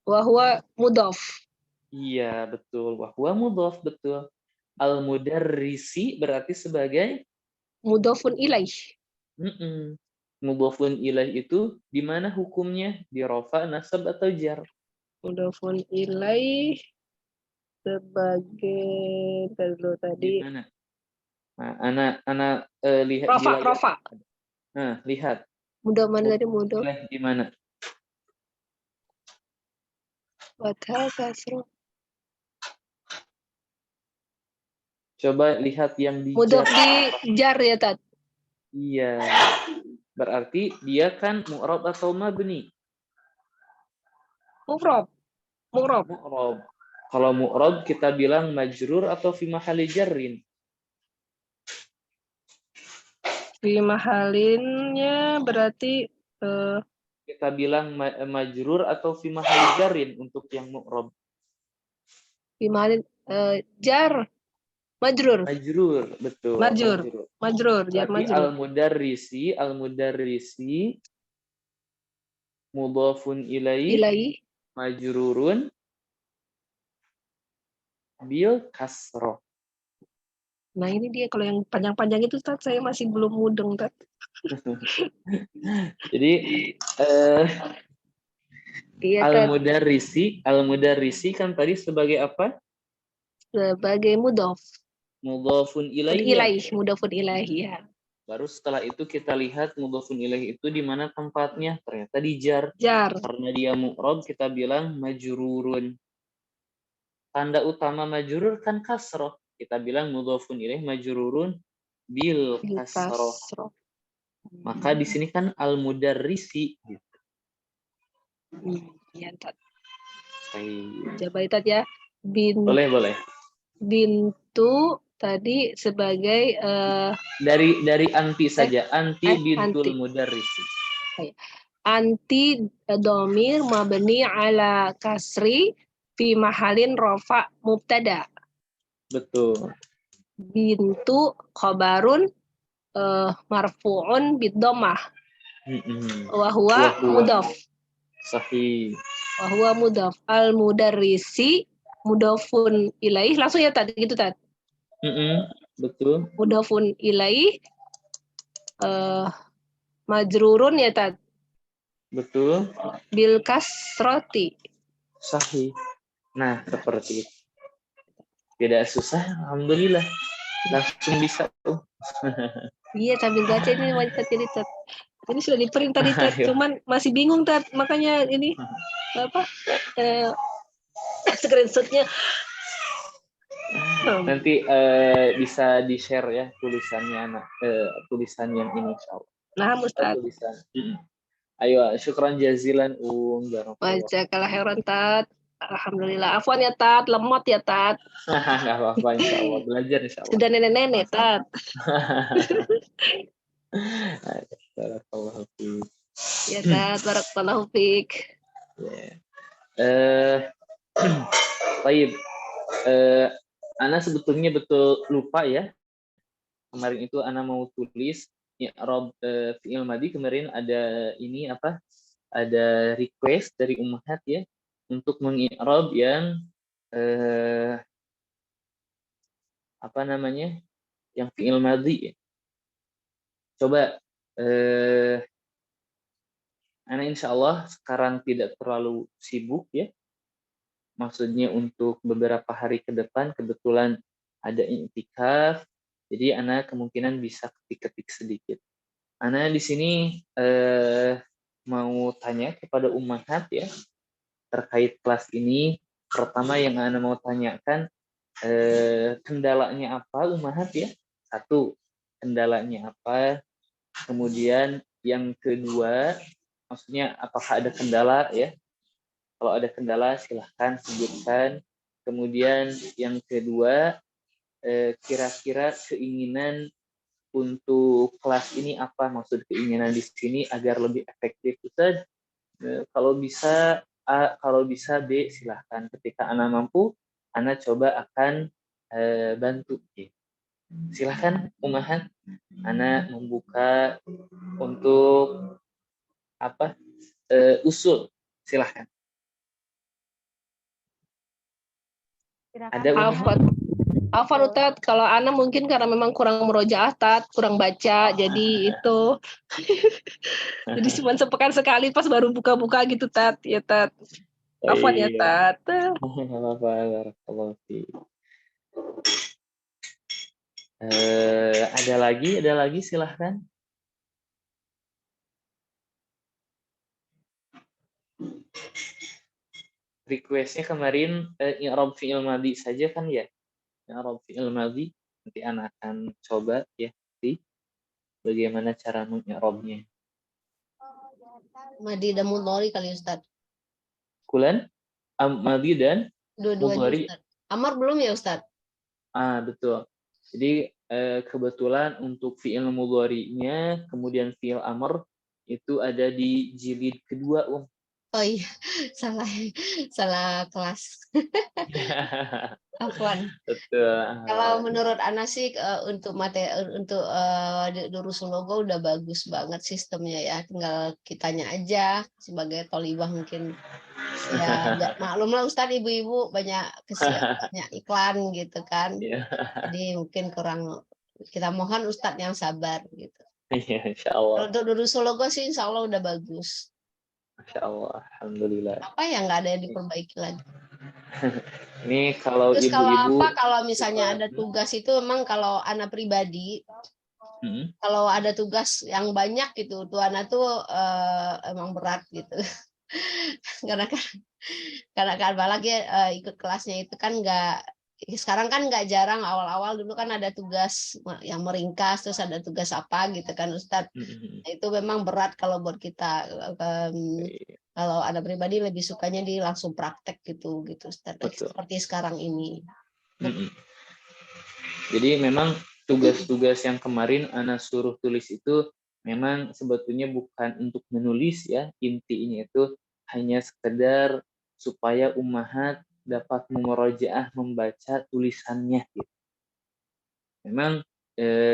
Wahwa mudhaf. Iya, betul. Wahwa mudhaf, betul. Al-mudarrisi berarti sebagai mudhafun ilaih. Mudhafun ilaih itu di mana hukumnya? Di rafa, nasab atau jar? Mudhafun ilaih sebagai tadi. Di mana? Nah, anak lihat Rafa, di layar. Rafa. Nah, lihat. Mudah mana tadi mudah? Di mana? Fathah kasroh. Coba lihat yang di Mudhaf di jar ya Tat? Iya. Berarti dia kan mu'rab atau mabni? Mu'rab. Mu'rab. Kalau mu'rab kita bilang majrur atau fi mahalli jarrin? Fi mahalinnya berarti kita bilang majrur atau fi mahalli jarrin untuk yang mu'rab. Fi mahalin jar majrur. Majrur, betul. Majrur, jar majrur. Al-mudarrisi mudhafun ilaih majrurun bil kasroh. Nah ini dia kalau yang panjang-panjang itu Tat, saya masih belum mudeng Tat. Jadi al-mudarrisi kan tadi sebagai apa? Sebagai mudhaf. Mudhafun ilaih. Mudhafun ilaih ya. Baru setelah itu kita lihat mudhafun ilaih itu di mana tempatnya? Ternyata di jar. Karena dia mu'rab kita bilang majrurun. Tanda utama majrur kan kasroh. Kita bilang mudhafun ilaih majrurun bil kasroh. Maka di sini kan al-mudarrisi gitu. Iya, Tat. Coba Tat ya. Boleh. Bintu tadi sebagai dari anti saja. Anti bintul mudarrisi. Anti domir mabni ala kasri fi mahalin rofa mubtada. Betul. Bintu khobarun marfu'un bid-dhammah. Wa huwa mudhaf. Sahih. Wa huwa mudhaf. Al-mudarrisi mudhafun ilaih. Langsung ya Tat, gitu Tat. Betul. Mudhafun ilaih majrurun ya Tat. Betul. Bil kasroti. Sahih. Nah, seperti itu. Tidak susah, alhamdulillah. Langsung bisa tuh. Iya, sambil baca ini wajib ini Tat. Ini sudah di-print tadi Tat, Ayo. cuman masih bingung Tat, makanya ini apa? Screenshotnya. Nanti bisa di-share ya tulisannya anak, tulisan yang ini insyaallah. Nah, Ustaz. Tulisan. Ayo, syukran jazilan Jazakallah khairan Tat. Alhamdulillah. Afwan ya Tat, lemot ya Tat. Nggak apa-apa insyaallah, belajar insyaallah. Sudah nenek-nenek Tat. Barakallahu fiik. Ya Tat, barakallahu fiik. Baik. Ana sebetulnya betul lupa ya. Kemarin itu Ana mau tulis i'rab fi'il madhi, kemarin ada ini apa? Ada request dari Ummahat ya untuk mengi'rab yang apa namanya? Yang fi'il madhi ya. Coba Ana insya Allah sekarang tidak terlalu sibuk ya. Maksudnya untuk beberapa hari ke depan kebetulan ada i'tikaf, jadi Ana kemungkinan bisa ketik-ketik sedikit. Ana di sini mau tanya kepada Ummahat ya terkait kelas ini. Pertama yang Ana mau tanyakan, kendalanya apa Ummahat ya? Satu, kendalanya apa? Kemudian yang kedua, maksudnya apakah ada kendala ya? Kalau ada kendala silahkan sebutkan. Kemudian yang kedua, kira-kira keinginan untuk kelas ini apa? Maksud keinginan di sini agar lebih efektif. Ustaz, kalau bisa A, kalau bisa B, silahkan. Ketika Ana mampu, Ana coba akan bantu. Silahkan Ummahat, Ana membuka untuk apa usul. Silahkan. Ada Ummahat? Afwan Ustaz, kalau Ana mungkin karena memang kurang murojaah Tat, kurang baca, jadi itu. Jadi cuma sepekan sekali pas baru buka-buka gitu Tat, ya Tat. Afwan ya Tat. Ada lagi silahkan. Requestnya kemarin i'rab fi'il madhi saja kan ya? I'rab fi'il madhi, nanti Ana akan coba ya bagaimana cara mengi'rabnya. Madhi dan mudhari kali Ustaz. Kulan madhi dan Dua-duanya Ustaz. Amar belum ya Ustaz? Betul. Jadi kebetulan untuk fi'il mudhari'nya kemudian fi'il amr itu ada di jilid kedua Oh iya, salah kelas. Afwan. Betul. Kalau menurut Ana sih untuk Durusul Logo udah bagus banget sistemnya ya. Tinggal kitanya aja sebagai tolibah mungkin ya maklumlah Ustadz ibu-ibu banyak iklan gitu kan. Jadi mungkin kurang, kita mohon Ustadz yang sabar gitu. Iya, insya Allah. Untuk Durusul Logo sih insya Allah udah bagus. Masya Allah, alhamdulillah. Apa yang nggak ada yang diperbaiki lagi? Ini kalau terus ibu-ibu kalau misalnya ada tugas itu memang kalau anak pribadi kalau ada tugas yang banyak gitu tuh anak tuh emang berat gitu. karena kan apalagi ikut kelasnya itu kan sekarang kan nggak jarang, awal-awal dulu kan ada tugas yang meringkas, terus ada tugas apa gitu kan Ustadz. Itu memang berat kalau buat kita. Kalau ada pribadi lebih sukanya di langsung praktek gitu Ustadz. Seperti sekarang ini. Jadi memang tugas-tugas yang kemarin Ana suruh tulis itu memang sebetulnya bukan untuk menulis ya, intinya itu hanya sekedar supaya Ummahat dapat memurojaah membaca tulisannya gitu. Memang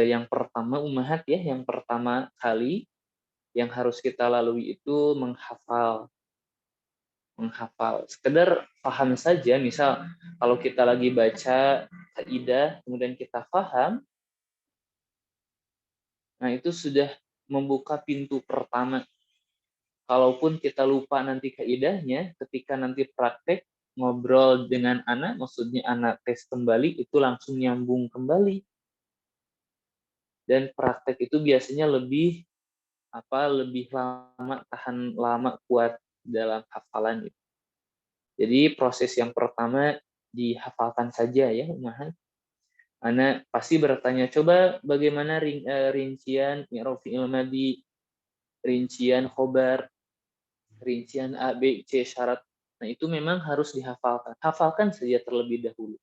yang pertama Ummahat ya, yang pertama kali yang harus kita lalui itu menghafal. Sekedar paham saja, misal kalau kita lagi baca kaidah kemudian kita paham, nah itu sudah membuka pintu pertama. Kalaupun kita lupa nanti kaidahnya, ketika nanti praktek ngobrol dengan anak, maksudnya anak tes kembali, itu langsung nyambung kembali. dan praktek itu biasanya lebih tahan lama kuat dalam hafalan gitu. Jadi proses yang pertama dihafalkan saja ya Ummahat. Ana pasti bertanya, coba bagaimana rincian i'rab fi'il madhi, rincian khobar, rincian A, B, C, syarat. Nah, itu memang harus dihafalkan. Hafalkan saja terlebih dahulu.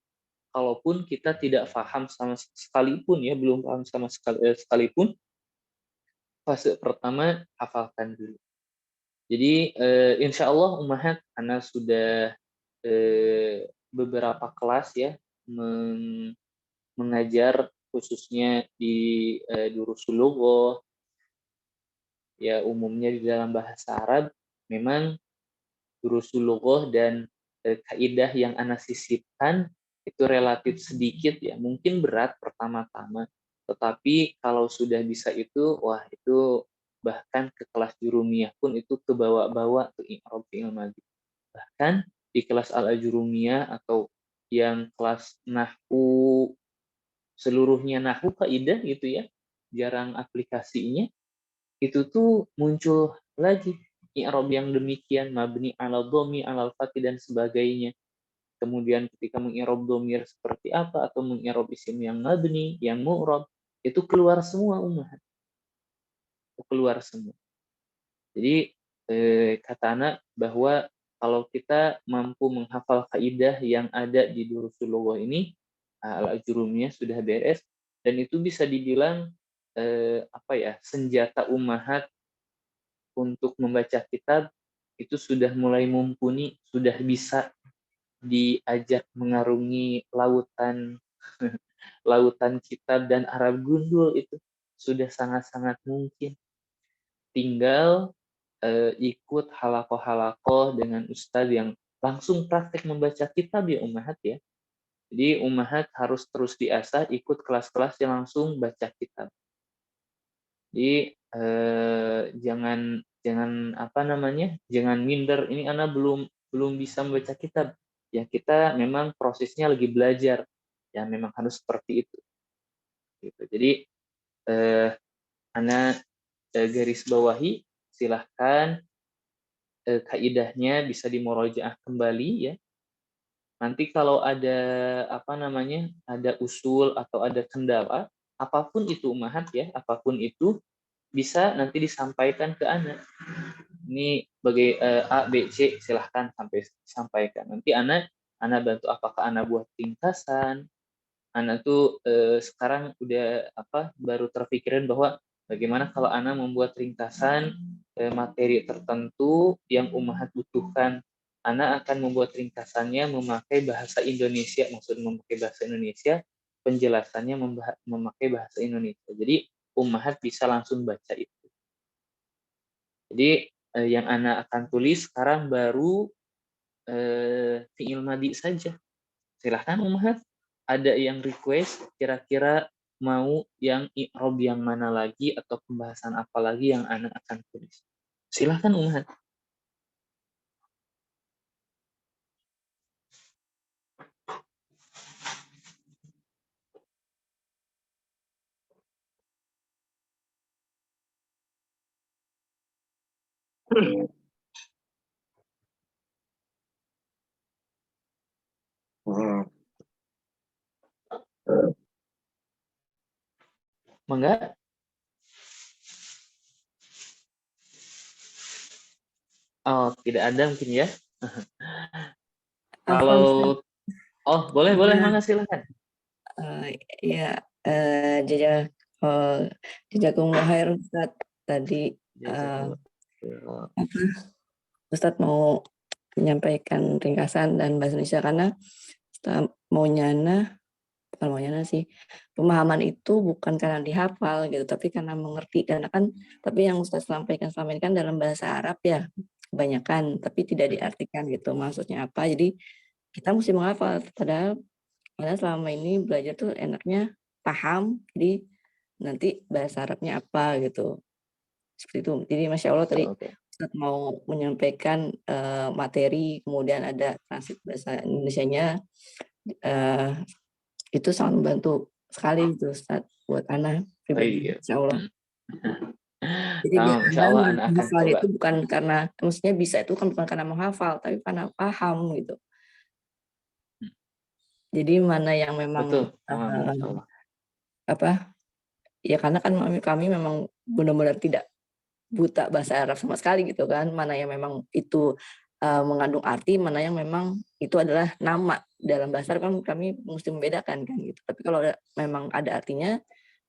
Kalaupun kita tidak paham sama sekalipun ya, belum paham sama sekalipun, fase pertama hafalkan dulu. Jadi insya Allah Ummahat, Ana sudah beberapa kelas ya mengajar khususnya di Durusul Lughah, ya umumnya di dalam bahasa Arab. Memang Durusul Lughah dan kaidah yang Ana sisipkan itu relatif sedikit ya, mungkin berat pertama-tama, tetapi kalau sudah bisa itu, wah itu bahkan ke kelas jurumiyah pun itu kebawa-bawa tuh i'rab fi'il madhi. Bahkan di kelas al-ajurumiyah atau yang kelas nahwu, seluruhnya nahwu kaidah gitu ya, jarang aplikasinya, itu tuh muncul lagi i'rab yang demikian, mabni ala dhammi ala fathi dan sebagainya. Kemudian ketika mengi'rab dhamir seperti apa atau mengi'rab isim yang mabni, yang mu'rab, itu keluar semua Ummahat. Keluar semua. Jadi kata Ana bahwa kalau kita mampu menghafal kaidah yang ada di Durusul Lughah ini, al-ajrumiyah sudah beres, dan itu bisa dibilang senjata Ummahat untuk membaca kitab itu sudah mulai mumpuni, sudah bisa diajak mengarungi lautan lautan kitab dan Arab gundul, itu sudah sangat-sangat mungkin. Tinggal ikut halakoh-halakoh dengan ustadz yang langsung praktek membaca kitab ya Ummahat ya. Jadi Ummahat harus terus diasah, ikut kelas-kelas yang langsung baca kitab. Jadi jangan jangan minder, ini Ana belum bisa membaca kitab. Ya kita memang prosesnya lagi belajar, ya memang harus seperti itu. Gitu. Jadi Ana garis bawahi, silahkan kaidahnya bisa dimurajaah kembali ya. Nanti kalau ada ada usul atau ada kendala, apapun itu Ummahat ya, apapun itu bisa nanti disampaikan ke Ana. Ini bagi A, B, C, silahkan sampaikan. Nanti Ana bantu, apakah Ana buat ringkasan. Ana tuh sekarang udah baru terpikirin bahwa bagaimana kalau Ana membuat ringkasan materi tertentu yang Ummahat butuhkan. Ana akan membuat ringkasannya memakai bahasa Indonesia, maksud memakai bahasa Indonesia, penjelasannya memakai bahasa Indonesia. Jadi Ummahat bisa langsung baca itu. Jadi yang Ana akan tulis sekarang baru fi'il madhi saja. Silahkan Ummahat, ada yang request kira-kira mau yang i'rab yang mana lagi atau pembahasan apa lagi yang Ana akan tulis. Silahkan Ummahat. Mangga. Oh, tidak ada mungkin ya. Kalau boleh mangga silakan. Jazakumullah khair Ustaz. Tadi Ustadz mau menyampaikan ringkasan dan bahasa Indonesia karena bukan maunya sih, pemahaman itu bukan karena dihafal gitu, tapi karena mengerti. Karena kan, tapi yang Ustadz sampaikan selama ini kan dalam bahasa Arab ya kebanyakan, tapi tidak diartikan gitu maksudnya apa. Jadi kita mesti menghafal, padahal selama ini belajar tuh enaknya paham, jadi nanti bahasa Arabnya apa gitu, seperti itu. Jadi Masya Allah tadi Ustadz mau menyampaikan materi, kemudian ada translate bahasa Indonesianya, itu sangat membantu sekali itu Ustadz buat Ana. pribadi, Baik. insya Allah. Jadi Insya Allah anak akan menghafal coba. itu bukan karena, maksudnya bisa itu kan bukan karena menghafal, tapi karena paham gitu. Jadi mana yang memang Betul. Masya Allah. ya karena kan kami memang benar-benar tidak buta bahasa Arab sama sekali gitu kan. Mana yang memang itu mengandung arti, mana yang memang itu adalah nama. Dalam bahasa Arab kan kami mesti membedakan kan gitu. Tapi kalau memang ada artinya,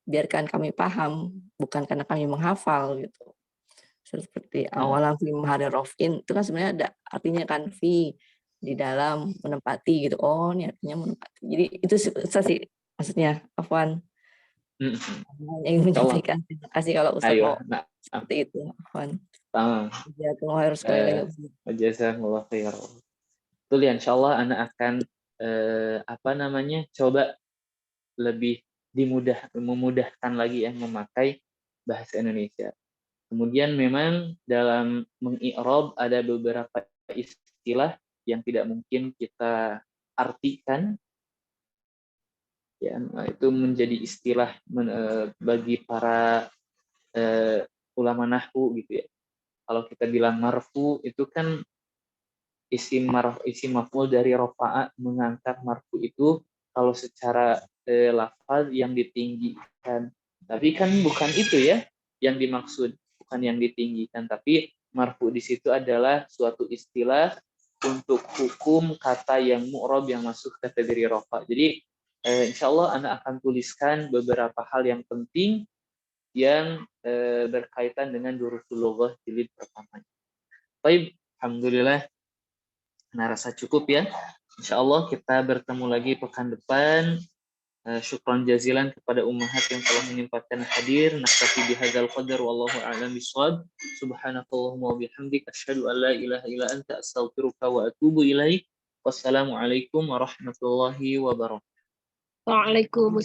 biarkan kami paham, bukan karena kami menghafal gitu. Seperti awalan fi mahari rofin, itu kan sebenarnya ada artinya kan, fi, di dalam, menempati gitu. Oh, ini artinya menempati. Jadi itu sih maksudnya, Afwan. Yang menyampaikan. Terima kasih kalau Ustaz mau seperti itu, Afwan. Jazakumullah sekali lagi. Jazakumullah khair. Betul ya, insya Allah anak akan coba lebih memudahkan lagi ya memakai bahasa Indonesia. Kemudian memang dalam mengi'rab ada beberapa istilah yang tidak mungkin kita artikan. Ya, itu menjadi istilah bagi para ulama nahwu gitu ya. Kalau kita bilang marfu itu kan isim maf'ul dari rafa'a, mengangkat. Marfu itu kalau secara lafaz yang ditinggikan. Tapi kan bukan itu ya yang dimaksud, bukan yang ditinggikan, tapi marfu di situ adalah suatu istilah untuk hukum kata yang mu'rab yang masuk kategori rafa. Jadi insya Allah Anda akan tuliskan beberapa hal yang penting yang berkaitan dengan durusul lughah jilid pertama. Baik, alhamdulillah. Nah, rasa cukup ya. Insya Allah kita bertemu lagi pekan depan. Syukran jazilan kepada ummahat yang telah menyempatkan hadir. Naktafi bihadzal qadar wallahu a'lam bishawab. Subhanakallahumma wa bihamdik asyhadu an la ilaha illa anta astaghfiruka wa atubu ilaik. Wassalamualaikum warahmatullahi wabarakatuh. Waalaikumsalam.